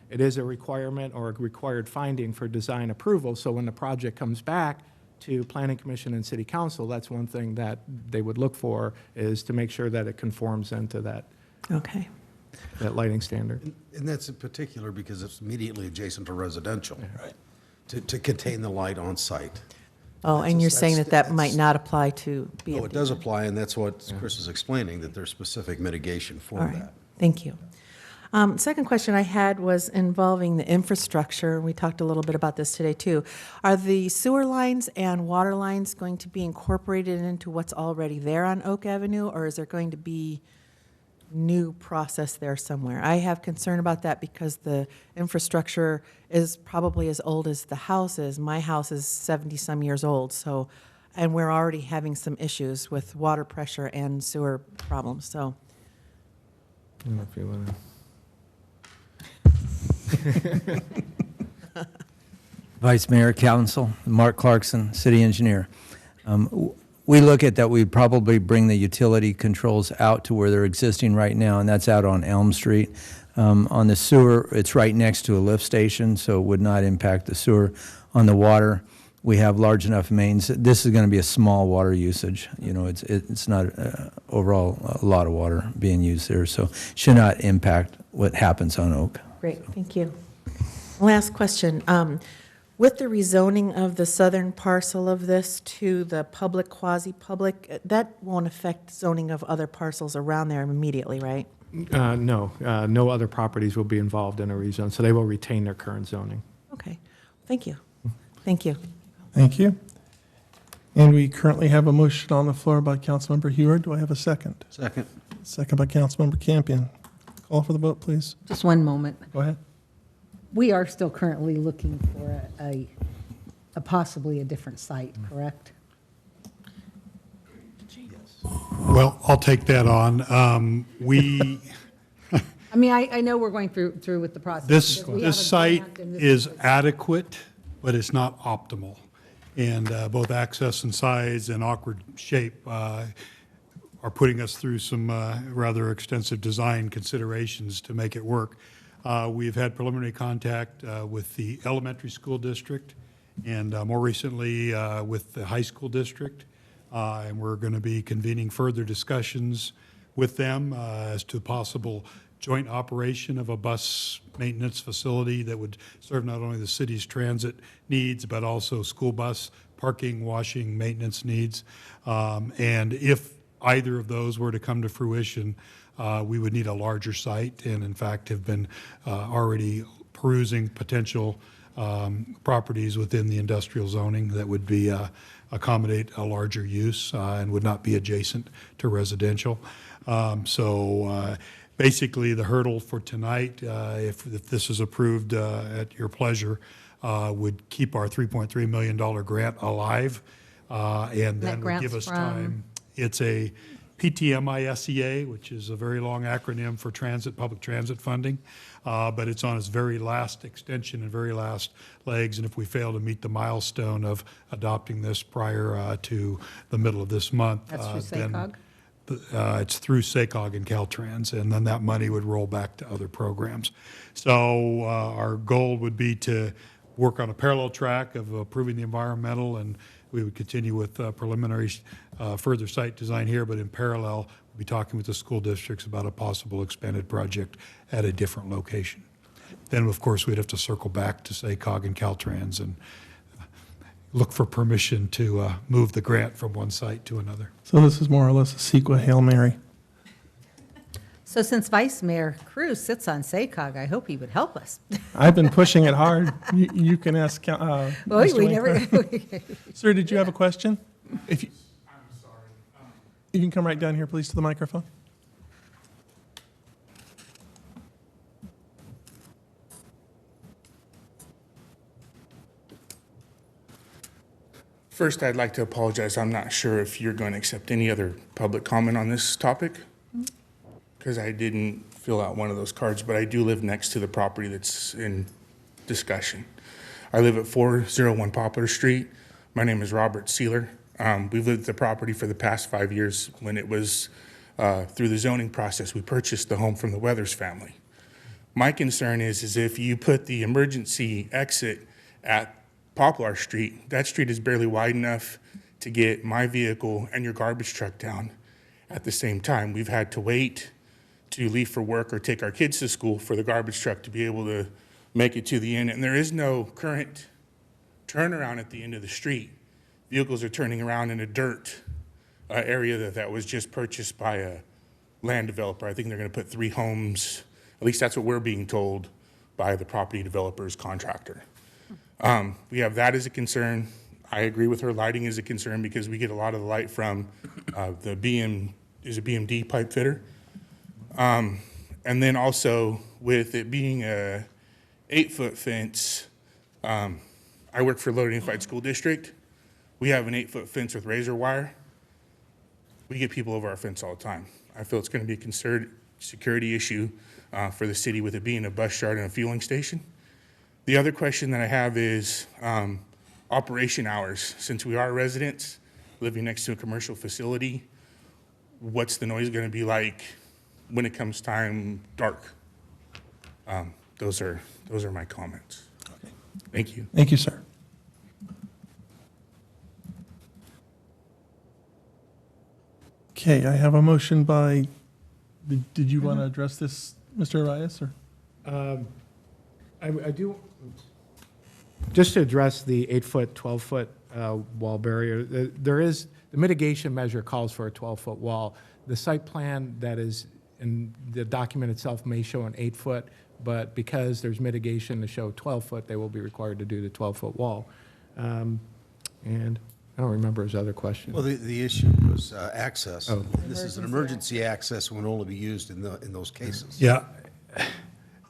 It is a requirement or a required finding for design approval. So when the project comes back to Planning Commission and City Council, that's one thing that they would look for, is to make sure that it conforms into that. Okay. That lighting standard. And that's in particular because it's immediately adjacent to residential, right? To contain the light on site. Oh, and you're saying that might not apply to BMD? No, it does apply, and that's what Chris is explaining, that there's specific mitigation for All right. that. Thank you. Second question I had was involving the infrastructure. We talked a little bit about this today, too. Are the sewer lines and water lines going to be incorporated into what's already there on Oak Avenue, or is there going to be new process there somewhere? I have concern about that because the infrastructure is probably as old as the house is. My house is 70-some years old, and we're already having some issues with water pressure and sewer problems, so. I don't know if you want to. Vice Mayor, Council, Mark Clarkson, City Engineer. We look at that we'd probably bring the utility controls out to where they're existing right now, and that's out on Elm Street. On the sewer, it's right next to a lift station, so it would not impact the sewer. On the water, we have large enough mains. This is going to be a small water usage. It's not overall a lot of water being used there, so should not impact what happens on Oak. Great, thank you. Last question. With the rezoning of the southern parcel of this to the public, quasi-public, that won't affect zoning of other parcels around there immediately, right? No, no other properties will be involved in a rezone, so they will retain their current zoning. Okay, thank you. Thank you. Thank you. And we currently have a motion on the floor by Councilmember Hewer. Do I have a second? Second. Second by Councilmember Campion. Call for the vote, please. Just one moment. Go ahead. We are still currently looking for a possibly a different site, correct? Well, I'll take that on. I mean, I know we're going through with the process. This because we have a site grant and this is adequate, but it's not optimal. And both access and size and awkward shape are putting us through some rather extensive design considerations to make it work. We've had preliminary contact with the elementary school district and more recently with the high school district. And we're going to be convening further discussions with them as to possible joint operation of a bus maintenance facility that would serve not only the city's transit needs, but also school bus parking, washing, maintenance needs. And if either of those were to come to fruition, we would need a larger site, and in fact have been already perusing potential properties within the industrial zoning that would be accommodate a larger use and would not be adjacent to residential. Basically, the hurdle for tonight, if this is approved at your pleasure, would keep our $3.3 million grant alive, and then would give us time. It's a PTMISEA, which is a very long acronym for public transit funding, but it's on its very last extension and very last legs, and if we fail to meet the milestone of adopting this prior to the middle of this month, That's through then SACOG? it's through SACOG and Caltrans, and then that money would roll back to other programs. So our goal would be to work on a parallel track of approving the environmental, and we would continue with preliminary further site design here, but in parallel, we'll be talking with the school districts about a possible expanded project at a different location. Then, of course, we'd have to circle back to SACOG and Caltrans and look for permission to move the grant from one site to another. So this is more or less a CEQA Hail Mary. So since Vice Mayor Cruz sits on SACOG, I hope he would help us. I've been pushing it hard. You can ask Mr. we never. Winkler. Sir, did you have a question? I'm sorry. You can come right down here, please, to the microphone. First, I'd like to apologize. I'm not sure if you're going to accept any other public comment on this topic, because I didn't fill out one of those cards, but I do live next to the property that's in discussion. I live at 401 Poplar Street. My name is Robert Sealer. We've lived at the property for the past 5 years. When it was through the zoning process, we purchased the home from the Weathers family. My concern is if you put the emergency exit at Poplar Street, that street is barely wide enough to get my vehicle and your garbage truck down at the same time. We've had to wait to leave for work or take our kids to school for the garbage truck to be able to make it to the end. And there is no current turnaround at the end of the street. Vehicles are turning around in a dirt area that was just purchased by a land developer. I think they're going to put 3 homes, at least that's what we're being told by the property developer's contractor. We have that as a concern. I agree with her, lighting is a concern because we get a lot of the light from the BMD pipe fitter. And then also with it being a 8-foot fence, I work for Lower Unified School District. We have an 8-foot fence with razor wire. We get people over our fence all the time. I feel it's going to be a concerned security issue for the city with it being a bus yard and a fueling station. The other question that I have is operation hours. Since we are residents living next to a commercial facility, what's the noise going to be like when it comes time dark? Those are my comments. Okay. Thank you. Thank you, sir. Okay, I have a motion by, did you want to address this, Mr. Arias, or? I do, just to address the 8-foot, 12-foot wall barrier, the mitigation measure calls for a 12-foot wall. The site plan that is and the document itself may show an 8-foot, but because there's mitigation to show 12-foot, they will be required to do the 12-foot wall. And I don't remember his other question. Well, the issue was access. Oh. This is an emergency access and would only be used in those cases. Yeah.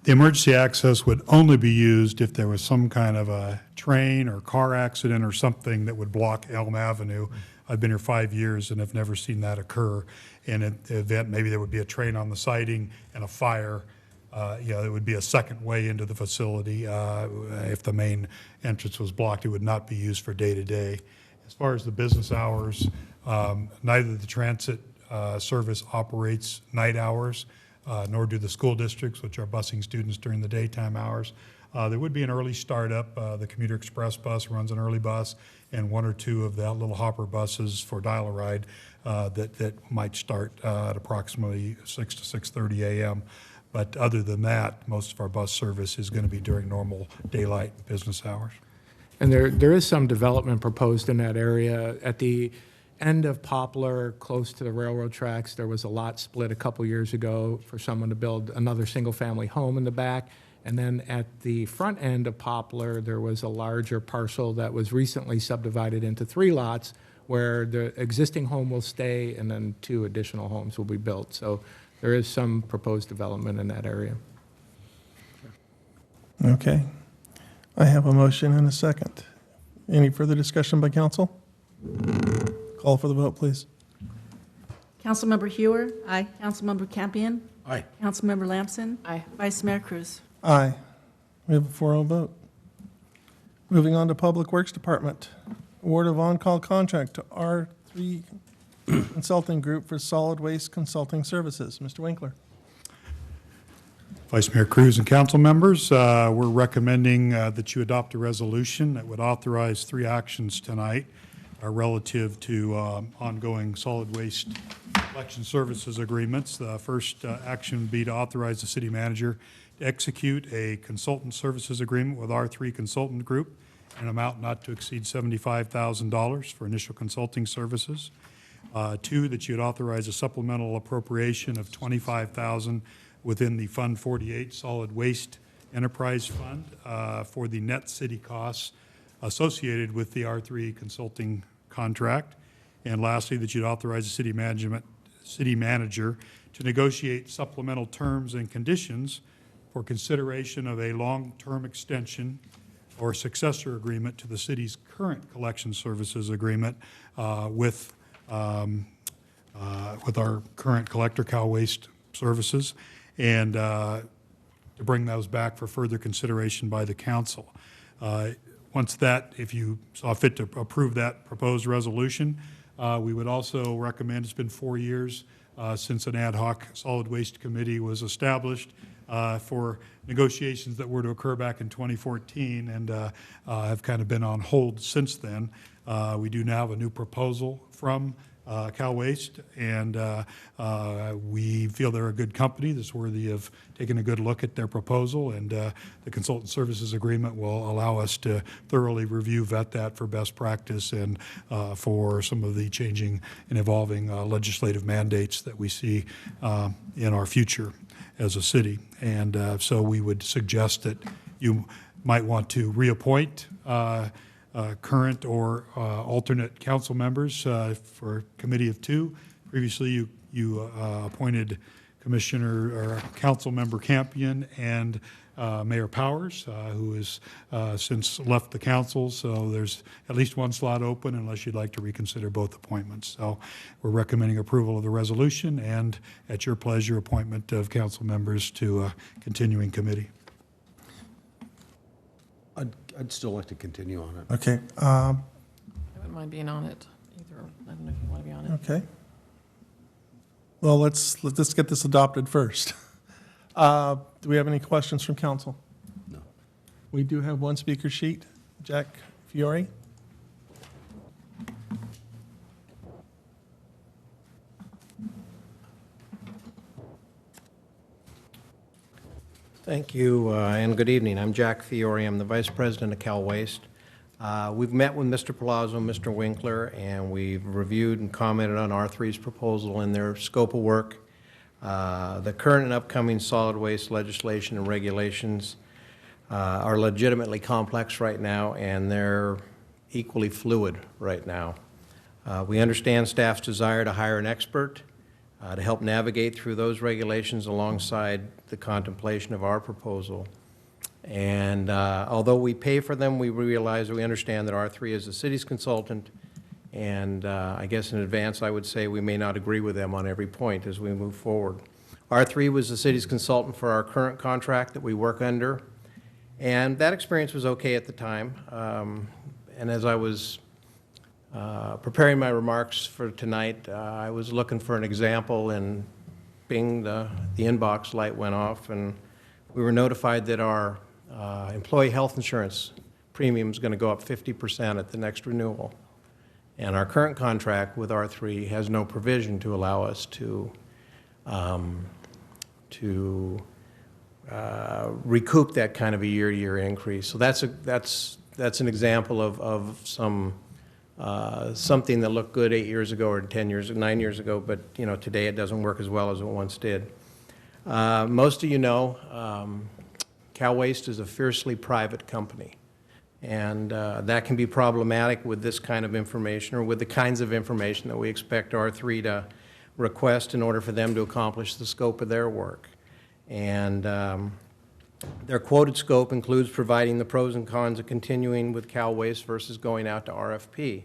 The emergency access would only be used if there was some kind of a train or car accident or something that would block Elm Avenue. I've been here 5 years and have never seen that occur. And in the event, maybe there would be a train on the siding and a fire. It would be a second way into the facility. If the main entrance was blocked, it would not be used for day-to-day. As far as the business hours, neither the transit service operates night hours, nor do the school districts, which are busing students during the daytime hours. There would be an early startup. The Commuter Express bus runs an early bus, and 1 or 2 of the little hopper buses for dial-a-ride that might start at approximately 6 to 6:30 a.m. But other than that, most of our bus service is going to be during normal daylight business hours. And there is some development proposed in that area. At the end of Poplar, close to the railroad tracks, there was a lot split a couple years ago for someone to build another single-family home in the back. And then at the front end of Poplar, there was a larger parcel that was recently subdivided into 3 lots where the existing home will stay and then 2 additional homes will be built. So there is some proposed development in that area. Okay. I have a motion and a second. Any further discussion by council? Call for the vote, please. Councilmember Hewer? Aye. Councilmember Campion? Aye. Councilmember Lamson? Aye. Vice Mayor Cruz? Aye. We have a 4-0 vote. Moving on to Public Works Department. Award of on-call contract to R3 Consulting Group for solid waste consulting services. Mr. Winkler. Vice Mayor Cruz and council members, we're recommending that you adopt a resolution that would authorize 3 actions tonight relative to ongoing solid waste collection services agreements. The first action would be to authorize the city manager to execute a consultant services agreement with R3 Consultant Group in an amount not to exceed $75,000 for initial consulting services. 2, that you'd authorize a supplemental appropriation of $25,000 within the Fund 48 Solid Waste Enterprise Fund for the net city costs associated with the R3 consulting contract. And lastly, that you'd authorize the city manager to negotiate supplemental terms and conditions for consideration of a long-term extension or successor agreement to the city's current collection services agreement with our current collector, Cal Waste Services, and to bring those back for further consideration by the council. Once that, if you saw fit to approve that proposed resolution, we would also recommend, it's been 4 years since an ad hoc solid waste committee was established for negotiations that were to occur back in 2014 and have kind of been on hold since then. We do now have a new proposal from Cal Waste, and we feel they're a good company that's worthy of taking a good look at their proposal, and the consultant services agreement will allow us to thoroughly review, vet that for best practice and for some of the changing and evolving legislative mandates that we see in our future as a city. And so we would suggest that you might want to reappoint current or alternate council members for a committee of 2. Previously, you appointed Commissioner or Council Member Campion and Mayor Powers, who has since left the council. So there's at least 1 slot open unless you'd like to reconsider both appointments. So we're recommending approval of the resolution and, at your pleasure, appointment of council members to a continuing committee. I'd still like to continue on it. Okay. I wouldn't mind being on it either. I don't know if you want to be on it. Okay. Well, let's get this adopted first. Do we have any questions from council? No. We do have 1 speaker sheet. Jack Fiore. Thank you, and good evening. I'm Jack Fiore. I'm the Vice President of Cal Waste. We've met with Mr. Palazzo, Mr. Winkler, and we've reviewed and commented on R3's proposal and their scope of work. The current and upcoming solid waste legislation and regulations are legitimately complex right now, and they're equally fluid right now. We understand staff's desire to hire an expert to help navigate through those regulations alongside the contemplation of our proposal. And although we pay for them, we realize, we understand that R3 is the city's consultant, and I guess in advance I would say we may not agree with them on every point as we move forward. R3 was the city's consultant for our current contract that we work under, and that experience was okay at the time. And as I was preparing my remarks for tonight, I was looking for an example, and bing, the inbox light went off, and we were notified that our employee health insurance premium is going to go up 50% at the next renewal. And our current contract with R3 has no provision to allow us to recoup that kind of a year-to-year increase. So that's an example of something that looked good 8 years ago or 10 years, 9 years ago, but today it doesn't work as well as it once did. Most of you know, Cal Waste is a fiercely private company, and that can be problematic with this kind of information, or with the kinds of information that we expect R3 to request in order for them to accomplish the scope of their work. And their quoted scope includes providing the pros and cons of continuing with Cal Waste versus going out to RFP.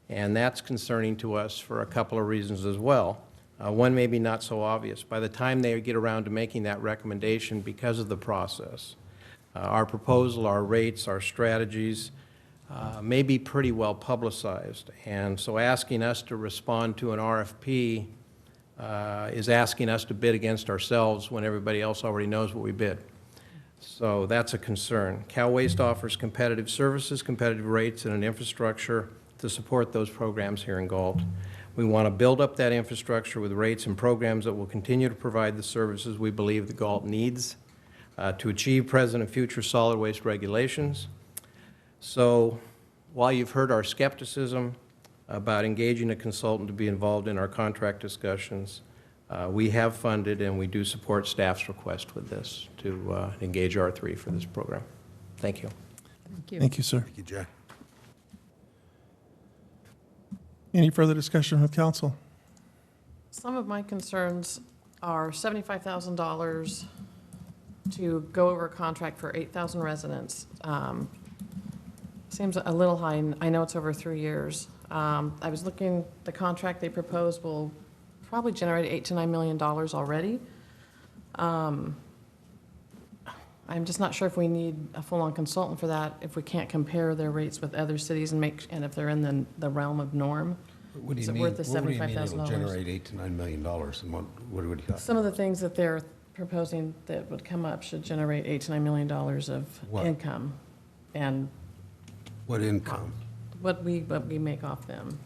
And that's concerning to us for a couple of reasons as well. One may be not so obvious. By the time they get around to making that recommendation, because of the process, our proposal, our rates, our strategies may be pretty well publicized. And so asking us to respond to an RFP is asking us to bid against ourselves when everybody else already knows what we bid. So that's a concern. Cal Waste offers competitive services, competitive rates, and an infrastructure to support those programs here in Galt. We want to build up that infrastructure with rates and programs that will continue to provide the services we believe that Galt needs to achieve present and future solid waste regulations. So while you've heard our skepticism about engaging a consultant to be involved in our contract discussions, we have funded and we do support staff's request with this to engage R3 for this program. Thank you. Thank you. Thank you, sir. Thank you, Jack. Any further discussion with council? Some of my concerns are $75,000 to go over a contract for 8,000 residents. Seems a little high, and I know it's over 3 years. I was looking, the contract they proposed will probably generate $8 to $9 million already. I'm just not sure if we need a full-on consultant for that, if we can't compare their rates with other cities and if they're in the realm of norm. What do Is you it mean? worth the What do you mean it'll $75,000? generate $8 to $9 million? And what do you got? Some of the things that they're proposing that would come up should generate $8 to $9 million of What? income, and What income? what we make off them.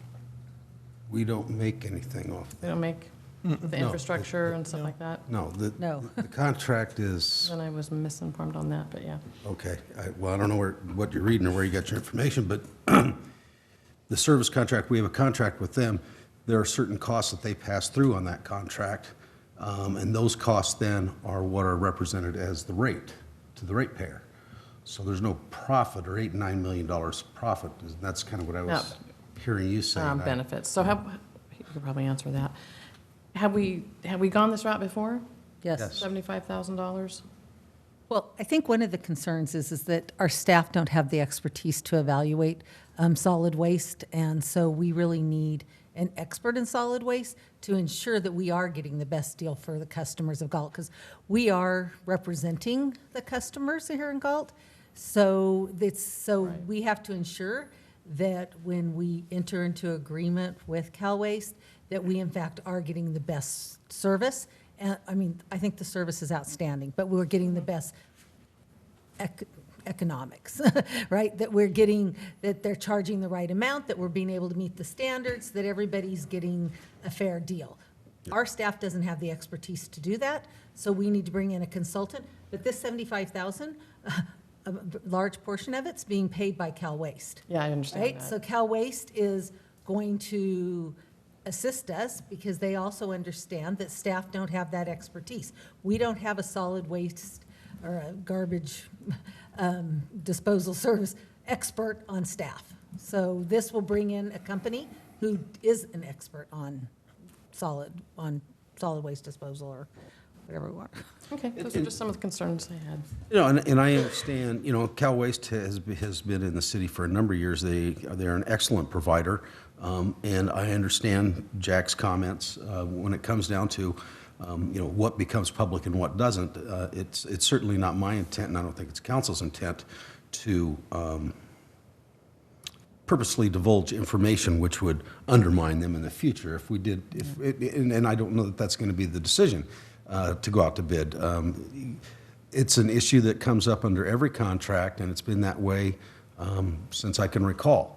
We don't make anything off They don't make the No, infrastructure and stuff like that. No, No. the contract is, Then I was misinformed on that, but yeah. okay, well, I don't know what you're reading or where you got your information, but the service contract, we have a contract with them. There are certain costs that they pass through on that contract, and those costs then are what are represented as the rate to the ratepayer. So there's no profit or $8 to $9 million profit. That's kind of what I was hearing you say. Benefits. So you could probably answer that. Have we gone this route before? Yes. $75,000? Well, I think one of the concerns is that our staff don't have the expertise to evaluate solid waste, and so we really need an expert in solid waste to ensure that we are getting the best deal for the customers of Galt, because we are representing the customers here in Galt. So we have to ensure that when we enter into agreement with Cal Waste, that we in fact are getting the best service. And I mean, I think the service is outstanding, but we're getting the best economics, right? That we're getting, that they're charging the right amount, that we're being able to meet the standards, that everybody's getting a fair deal. Our staff doesn't have the expertise to do that, so we need to bring in a consultant. But this $75,000, a large portion of it's being paid by Cal Waste. Yeah, I understand Right? that. So Cal Waste is going to assist us because they also understand that staff don't have that expertise. We don't have a solid waste or a garbage disposal service expert on staff. So this will bring in a company who is an expert on solid waste disposal or whatever we want. Okay, those are just some of the concerns I had. You know, and I understand, you know, Cal Waste has been in the city for a number of years. They're an excellent provider. And I understand Jack's comments when it comes down to, you know, what becomes public and what doesn't. It's certainly not my intent, and I don't think it's council's intent to purposely divulge information which would undermine them in the future. If we did, and I don't know that that's going to be the decision to go out to bid. It's an issue that comes up under every contract, and it's been that way since I can recall.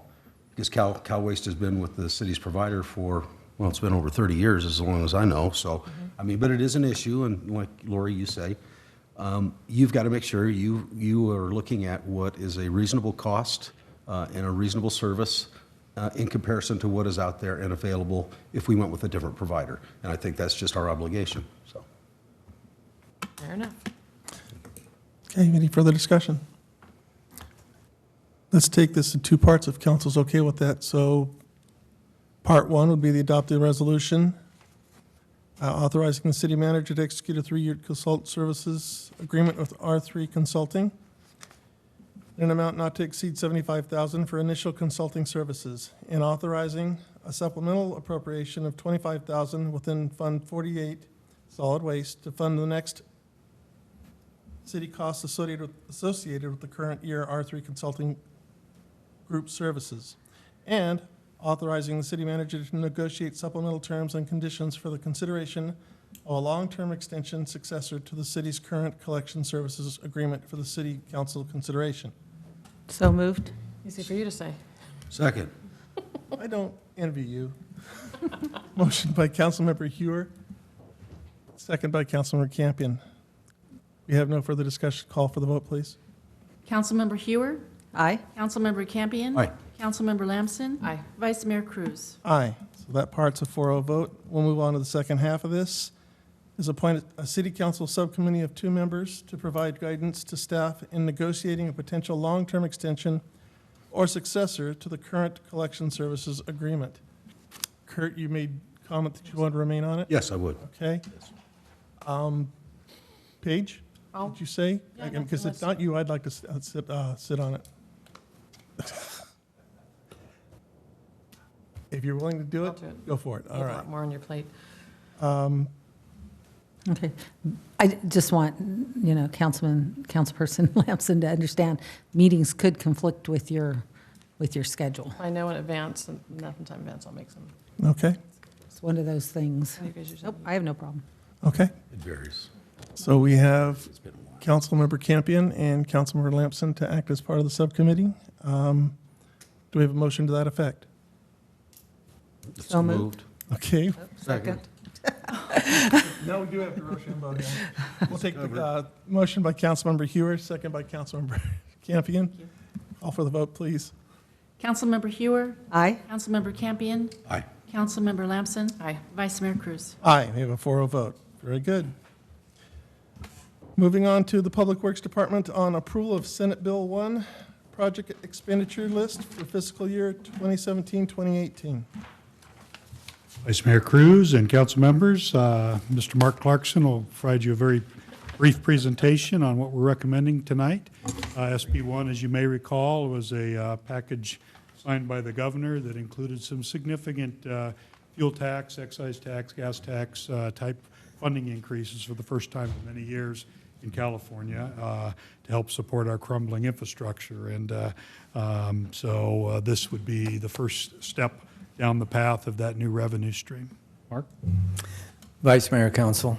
Because Cal Waste has been with the city's provider for, well, it's been over 30 years, as long as I know. So, I mean, but it is an issue, and like Lori, you say, you've got to make sure you are looking at what is a reasonable cost and a reasonable service in comparison to what is out there and available if we went with a different provider. And I think that's just our obligation. So, Fair enough. Okay, any further discussion? Let's take this in two parts if council's okay with that. So part one would be the adopted resolution authorizing the city manager to execute a 3-year consult services agreement with R3 Consulting in an amount not to exceed $75,000 for initial consulting services, and authorizing a supplemental appropriation of $25,000 within Fund 48 Solid Waste to fund the next city costs associated with the current year R3 Consulting Group services, and authorizing the city manager to negotiate supplemental terms and conditions for the consideration of a long-term extension successor to the city's current collection services agreement for the city council consideration. So moved. Easy for you to say. second. I don't envy you. Motion by Councilmember Hewer, second by Councilmember Campion. We have no further discussion. Call for the vote, please. Councilmember Hewer? Aye. Councilmember Campion? Aye. Councilmember Lamson? Aye. Vice Mayor Cruz? Aye. So that part's a 4-0 vote. We'll move on to the second half of this. Is appoint a city council subcommittee of 2 members to provide guidance to staff in negotiating a potential long-term extension or successor to the current collection services agreement. Kurt, you made comment that you want to remain on it? Yes, I would. Okay. Paige, did you say? Yeah, Because if not you, I'd like to sit on it. If you're willing to do I'll it, do it. go for it. You All have a right. lot more on your plate. Okay. I just want, you know, Councilperson Lamson to understand, meetings could conflict with your schedule. I know in advance, and enough in time in advance, I'll make some. Okay, It's one of those things. You guys usually- Nope, I have no problem. okay. It varies. So we have It's been a while. Councilmember Campion and Councilmember Lamson to act as part of the subcommittee. Do we have a motion to that effect? So moved. Okay. Second. Now we do have to Rochambeau here. We'll take the motion by Councilmember Hewer, second by Councilmember Campion. Call for the vote, please. Councilmember Hewer? Aye. Councilmember Campion? Aye. Councilmember Lamson? Aye. Vice Mayor Cruz? Aye, we have a 4-0 vote. Very good. Moving on to the Public Works Department on approval of Senate Bill 1, project expenditure list for fiscal year 2017-2018. Vice Mayor Cruz and council members, Mr. Mark Clarkson will provide you a very brief presentation on what we're recommending tonight. SB1, as you may recall, was a package signed by the governor that included some significant fuel tax, excise tax, gas tax type funding increases for the first time in many years in California to help support our crumbling infrastructure. And so this would be the first step down the path of that new revenue stream. Mark? Vice Mayor, Council,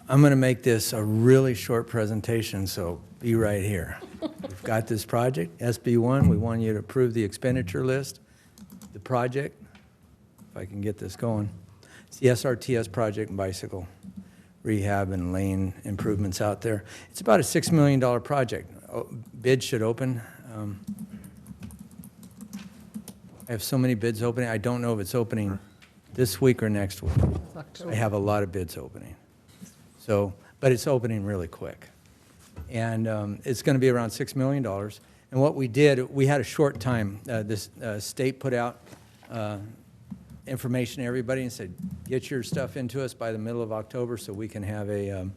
I'm going to make this a really short presentation, so be right here. We've got this project, SB1. We want you to approve the expenditure list, the project, if I can get this going. It's the SRTS project and bicycle rehab and lane improvements out there. It's about a $6 million project. Bid should open. I have so many bids opening, I don't know if it's opening this week or next week. I have a lot of bids opening. So, but it's opening really quick. And it's going to be around $6 million. And what we did, we had a short time. This state put out information to everybody and said, get your stuff into us by the middle of October so we can have a,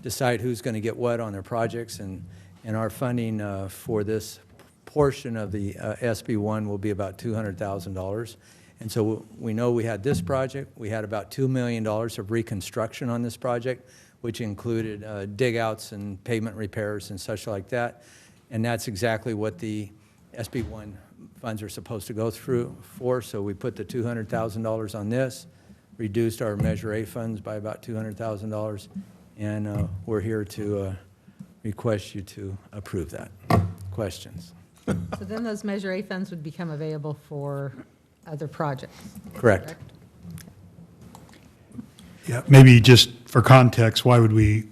decide who's going to get what on their projects. And our funding for this portion of the SB1 will be about $200,000. And so we know we had this project. We had about $2 million of reconstruction on this project, which included dig-outs and pavement repairs and such like that. And that's exactly what the SB1 funds are supposed to go through for. So we put the $200,000 on this, reduced our Measure A funds by about $200,000, and we're here to request you to approve that. Questions? So then those Measure A funds would become available for other projects? Correct. Yeah, maybe just for context, why would we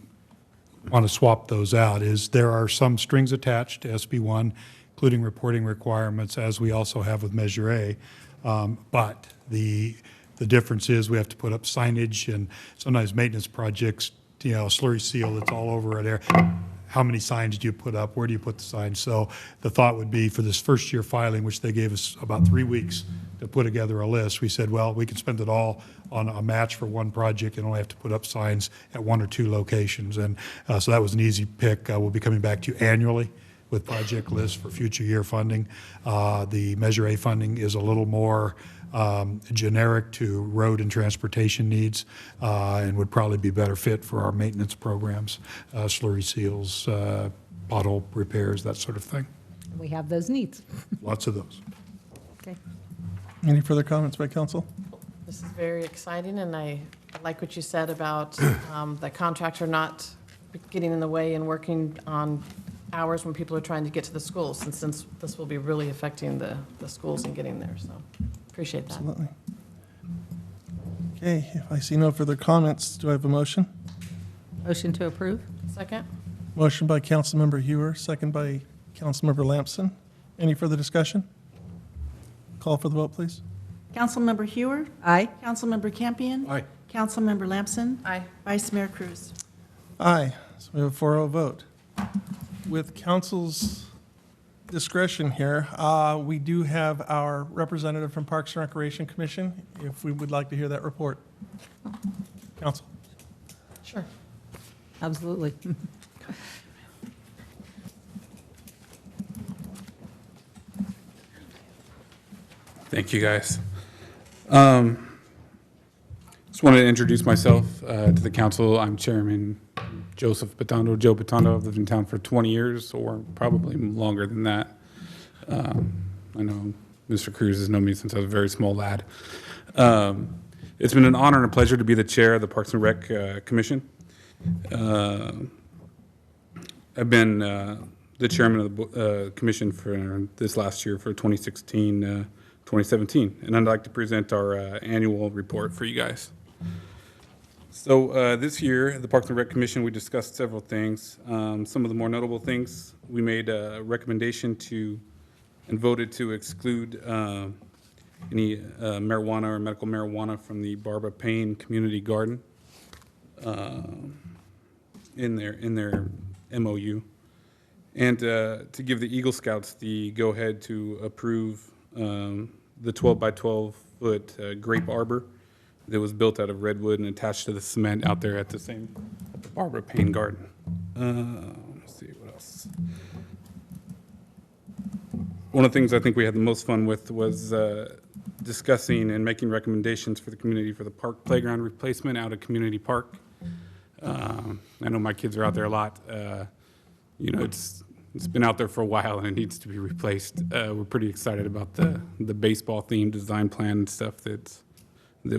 want to swap those out is there are some strings attached to SB1, including reporting requirements, as we also have with Measure A. But the difference is we have to put up signage, and sometimes maintenance projects, you know, slurry seal that's all over there. How many signs do you put up? Where do you put the signs? So the thought would be for this first year filing, which they gave us about 3 weeks to put together a list, we said, well, we can spend it all on a match for one project and only have to put up signs at 1 or 2 locations. And so that was an easy pick. We'll be coming back to you annually with project lists for future year funding. The Measure A funding is a little more generic to road and transportation needs and would probably be better fit for our maintenance programs, slurry seals, pothole repairs, that sort of thing. We have those needs. Lots of those. Okay. Any further comments by council? This is very exciting, and I like what you said about the contractor not getting in the way and working on hours when people are trying to get to the schools, and since this will be really affecting the schools and getting there, so appreciate that. Absolutely. Okay, if I see no further comments, do I have a motion? Motion to approve? Second? Motion by Councilmember Hewer, second by Councilmember Lamson. Any further discussion? Call for the vote, please. Councilmember Hewer? Aye. Councilmember Campion? Aye. Councilmember Lamson? Aye. Vice Mayor Cruz? Aye, so we have a 4-0 vote. With council's discretion here, we do have our representative from Parks and Recreation Commission, if we would like to hear that report. Council. Sure. Absolutely. Thank you, guys. Just wanted to introduce myself to the council. I'm Chairman Joseph Batondo, Joe Batondo. I've lived in town for 20 years, or probably longer than that. I know Mr. Cruz has known me since I was a very small lad. It's been an honor and a pleasure to be the chair of the Parks and Rec Commission. I've been the chairman of the commission for this last year for 2016, 2017, and I'd like to present our annual report for you guys. So this year, the Parks and Rec Commission, we discussed several things. Some of the more notable things, we made a recommendation to and voted to exclude any marijuana or medical marijuana from the Barbara Payne Community Garden in their MOU, and to give the Eagle Scouts the go-ahead to approve the 12 by 12 foot grape arbor that was built out of redwood and attached to the cement out there at the Barbara Payne Garden. Let's see, what else? One of the things I think we had the most fun with was discussing and making recommendations for the community for the park playground replacement out at Community Park. I know my kids are out there a lot. You know, it's been out there for a while and it needs to be replaced. We're pretty excited about the baseball themed design plan and stuff that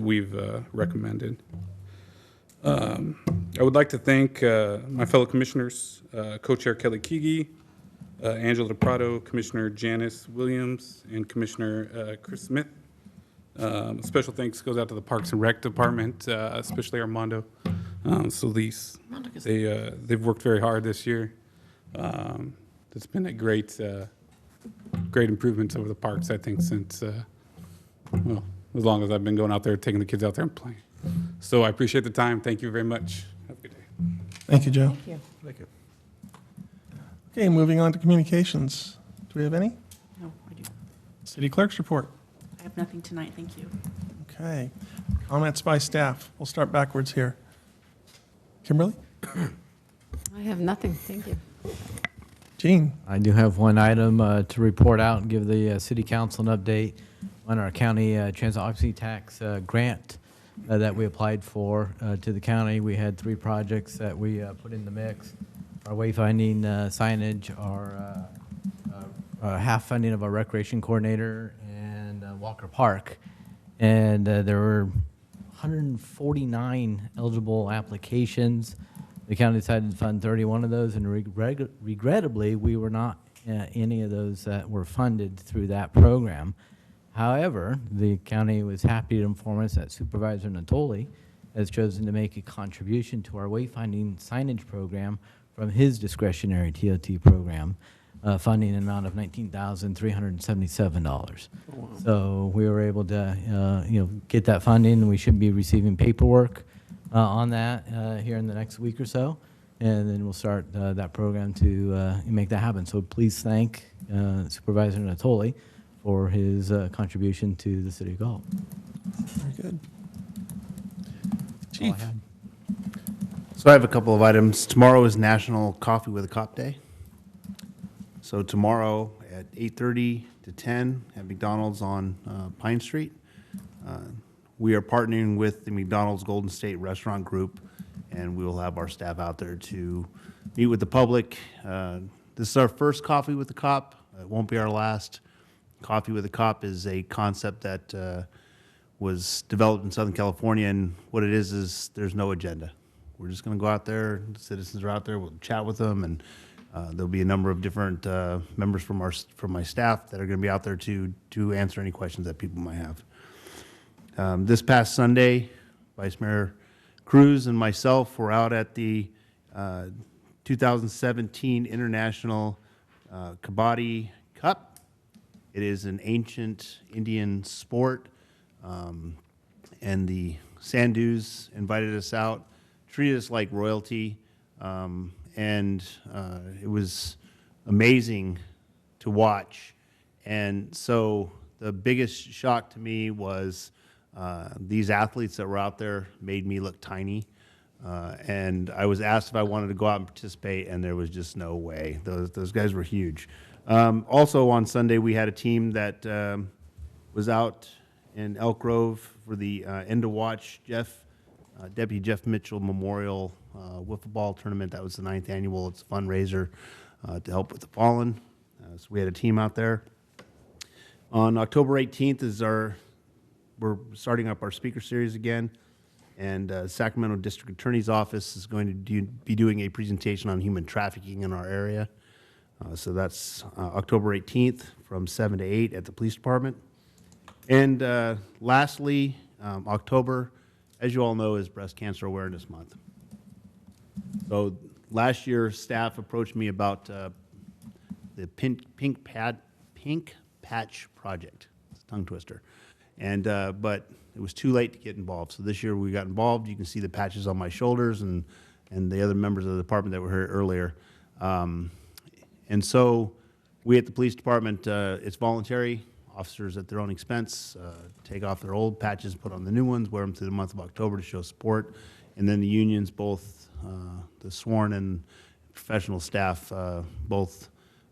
we've recommended. I would like to thank my fellow commissioners, Co-Chair Kelly Keegi, Angela Prado, Commissioner Janice Williams, and Commissioner Chris Smith. Special thanks goes out to the Parks and Rec Department, especially Armando Solis. They've worked very hard this year. It's been a great improvements over the parks, I think, since, well, as long as I've been going out there, taking the kids out there and playing. So I appreciate the time. Thank you very much. Have a good day. Thank you, Joe. Thank you. Thank you. Okay, moving on to communications. Do we have any? No, I do. City Clerk's report. I have nothing tonight, thank you. Okay. Comments by staff. We'll start backwards here. Kimberly? I have nothing, thank you. Gene? I do have one item to report out and give the city council an update on our county transit occupancy tax grant that we applied for to the county. We had 3 projects that we put in the mix. Our wayfinding signage, our half funding of our recreation coordinator, and Walker Park. And there were 149 eligible applications. The county decided to fund 31 of those, and regrettably, we were not any of those that were funded through that program. However, the county was happy to inform us that Supervisor Natoli has chosen to make a contribution to our wayfinding signage program from his discretionary TOT program, funding an amount of $19,377. So we were able to, get that funding, and we should be receiving paperwork on that here in the next week or so, and then we'll start that program to make that happen. So please thank Supervisor Natoli for his contribution to the city of Galt. Very good. That's all I Chief? had. So I have a couple of items. Tomorrow is National Coffee with a Cop Day. So tomorrow at 8:30 to 10 at McDonald's on Pine Street. We are partnering with the McDonald's Golden State Restaurant Group, and we will have our staff out there to meet with the public. This is our first Coffee with the Cop. It won't be our last. Coffee with a Cop is a concept that was developed in Southern California, and what it is there's no agenda. We're just going to go out there, the citizens are out there, we'll chat with them, and there'll be a number of different members from my staff that are going to be out there to answer any questions that people might have. This past Sunday, Vice Mayor Cruz and myself were out at the 2017 International Kabaddi Cup. It is an ancient Indian sport, and the Sandus invited us out, treated us like royalty, and it was amazing to watch. And so the biggest shock to me was these athletes that were out there made me look tiny. And I was asked if I wanted to go out and participate, and there was just no way. Those guys were huge. Also on Sunday, we had a team that was out in Elk Grove for the End of Watch Deputy Jeff Mitchell Memorial Wiffle Ball Tournament. That was the 9th annual. It's a fundraiser to help with the fallen. So we had a team out there. On October 18th we're starting up our speaker series again, and Sacramento District Attorney's Office is going to be doing a presentation on human trafficking in our area. So that's October 18th from 7 to 8 at the police department. And lastly, October, as you all know, is Breast Cancer Awareness Month. So last year, staff approached me about the Pink Patch Project. It's a tongue twister. And but it was too late to get involved. So this year we got involved. You can see the patches on my shoulders and the other members of the department that were here earlier. And so we at the police department, it's voluntary. Officers at their own expense take off their old patches, put on the new ones, wear them through the month of October to show support. And then the unions, both the sworn and professional staff, both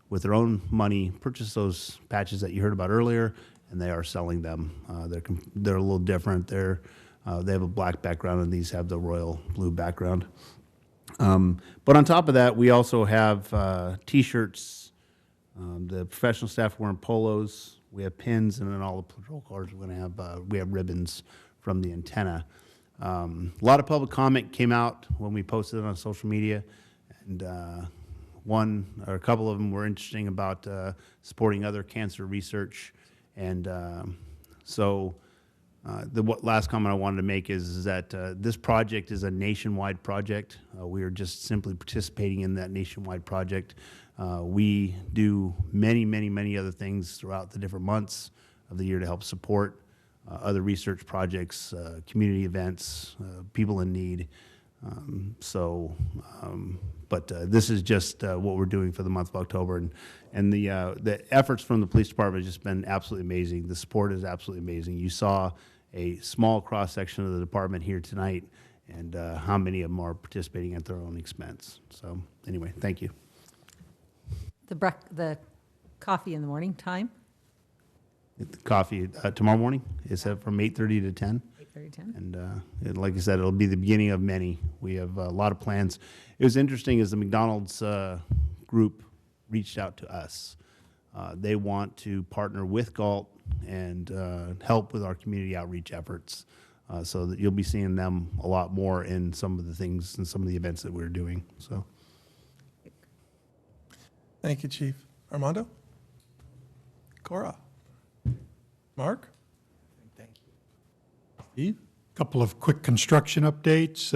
with their own money, purchase those patches that you heard about earlier, and they are selling them. They're a little different. They have a black background, and these have the royal blue background. But on top of that, we also have T-shirts. The professional staff wearing polos. We have pins, and then all the patrol cars. We have ribbons from the antenna. A lot of public comment came out when we posted it on social media, and one or a couple of them were interesting about supporting other cancer research. And so the last comment I wanted to make is that this project is a nationwide project. We are just simply participating in that nationwide project. We do many, many, many other things throughout the different months of the year to help support other research projects, community events, people in need. But this is just what we're doing for the month of October, and the efforts from the police department have just been absolutely amazing. The support is absolutely amazing. You saw a small cross section of the department here tonight, and how many of them are participating at their own expense. So anyway, thank you. The coffee in the morning time? The coffee tomorrow morning is from 8:30 to 10. 8:30, 10. And like I said, it'll be the beginning of many. We have a lot of plans. It was interesting as the McDonald's group reached out to us. They want to partner with Galt and help with our community outreach efforts, so that you'll be seeing them a lot more in some of the things and some of the events that we're doing. So, Thank you, Chief. Armando? Cora? Mark? Thank you. Steve? Couple of quick construction updates.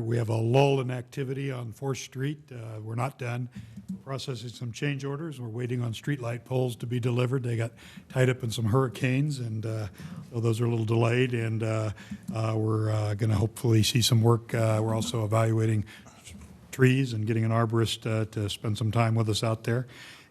We have a lull in activity on 4th Street. We're not done processing some change orders. We're waiting on streetlight poles to be delivered. They got tied up in some hurricanes, and so those are a little delayed, and we're going to hopefully see some work. We're also evaluating trees and getting an arborist to spend some time with us out there.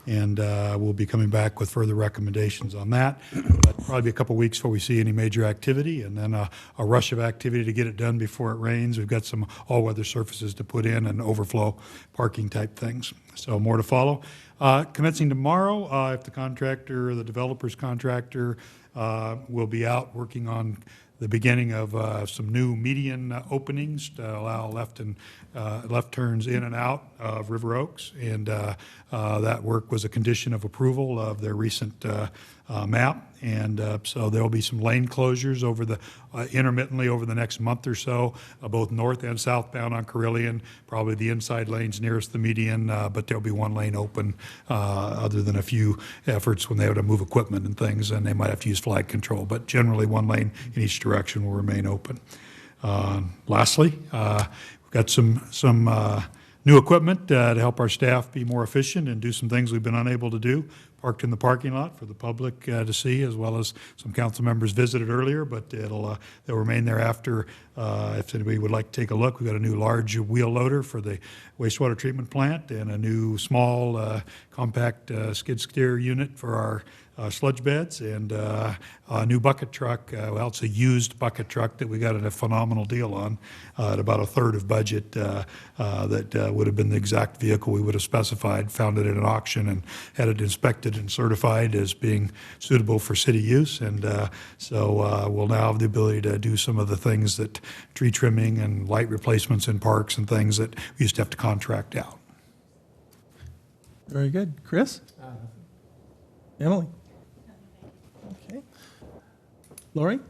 And we'll be coming back with further recommendations on that. But probably a couple weeks before we see any major activity, and then a rush of activity to get it done before it rains. We've got some all-weather surfaces to put in and overflow parking type things. So more to follow. Commencing tomorrow, if the contractor, the developer's contractor, will be out working on the beginning of some new median openings to allow left turns in and out of River Oaks, and that work was a condition of approval of their recent map, and so there will be some lane closures intermittently over the next month or so, both north and southbound on Carillion, probably the inside lanes nearest the median, but there'll be one lane open other than a few efforts when they have to move equipment and things, and they might have to use flag control, but generally one lane in each direction will remain open. Lastly, we've got some new equipment to help our staff be more efficient and do some things we've been unable to do, parked in the parking lot for the public to see, as well as some council members visited earlier, but they'll remain there after if anybody would like to take a look. We've got a new large wheel loader for the wastewater treatment plant and a new small compact skid steer unit for our sludge beds, and a new bucket truck. Well, it's a used bucket truck that we got a phenomenal deal on at about a third of budget that would have been the exact vehicle we would have specified, found it at an auction and had it inspected and certified as being suitable for city use. And so we'll now have the ability to do some of the things that tree trimming and light replacements in parks and things that we used to have to contract out. Very good. Chris? Emily? Okay. Lori?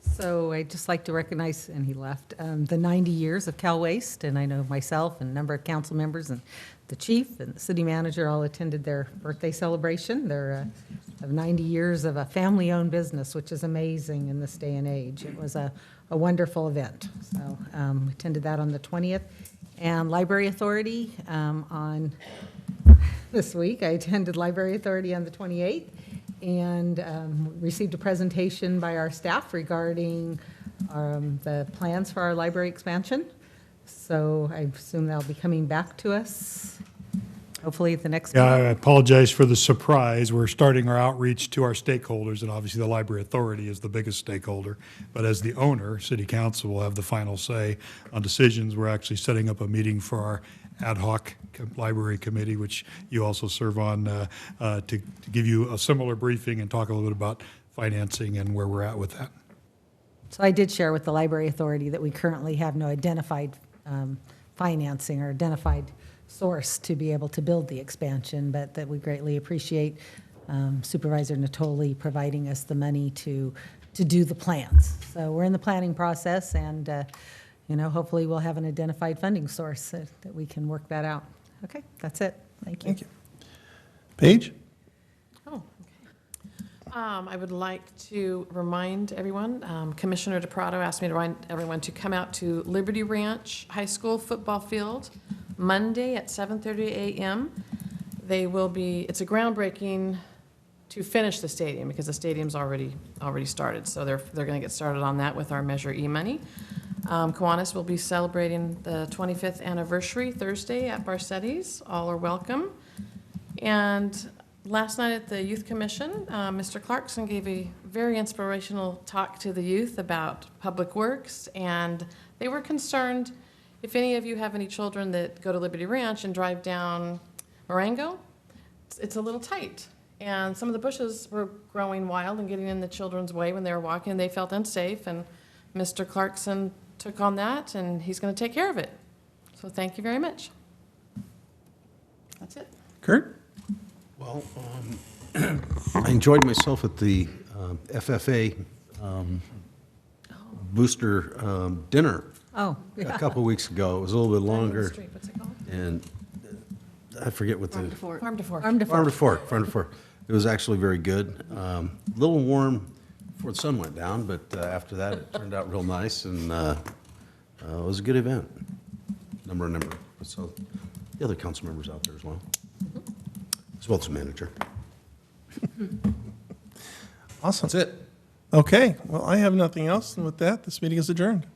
So I'd just like to recognize, and he left, the 90 years of Cal Waste, and I know myself and a number of council members and the chief and the city manager all attended their birthday celebration. They're of 90 years of a family-owned business, which is amazing in this day and age. It was a wonderful event. So attended that on the 20th. And Library Authority on this week. I attended Library Authority on the 28th and received a presentation by our staff regarding the plans for our library expansion. So I assume they'll be coming back to us, hopefully at the next Yeah, meeting. I apologize for the surprise. We're starting our outreach to our stakeholders, and obviously the Library Authority is the biggest stakeholder. But as the owner, City Council will have the final say on decisions. We're actually setting up a meeting for our ad hoc library committee, which you also serve on, to give you a similar briefing and talk a little bit about financing and where we're at with that. So I did share with the Library Authority that we currently have no identified financing or identified source to be able to build the expansion, but that we greatly appreciate Supervisor Natoli providing us the money to do the plans. So we're in the planning process, and hopefully we'll have an identified funding source that we can work that out. Okay, that's it. Thank you. Thank you. Paige? Oh, okay. I would like to remind everyone, Commissioner DePrado asked me to remind everyone to come out to Liberty Ranch High School football field Monday at 7:30 a.m. It's a groundbreaking to finish the stadium, because the stadium's already started. So they're going to get started on that with our Measure E money. Kiwanis will be celebrating the 25th anniversary Thursday at Barsetti's. All are welcome. And last night at the Youth Commission, Mr. Clarkson gave a very inspirational talk to the youth about public works, and they were concerned, if any of you have any children that go to Liberty Ranch and drive down Marengo, it's a little tight. And some of the bushes were growing wild and getting in the children's way when they were walking. They felt unsafe, and Mr. Clarkson took on that, and he's going to take care of it. So thank you very much. That's it. Kurt? Well, I enjoyed myself at the FFA booster dinner Oh, a yeah. couple weeks ago. It was a little bit longer. Street, what's it called? And I forget what the... Farm to Fork. Farm to Farm to fork. Fork, Farm to Fork. It was actually very good. A little warm before the sun went down, but after that, it turned out real nice, and it was a good event. So the other council members out there as well, as well as the manager. Awesome. That's it. Okay, well, I have nothing else, and with that, this meeting is adjourned.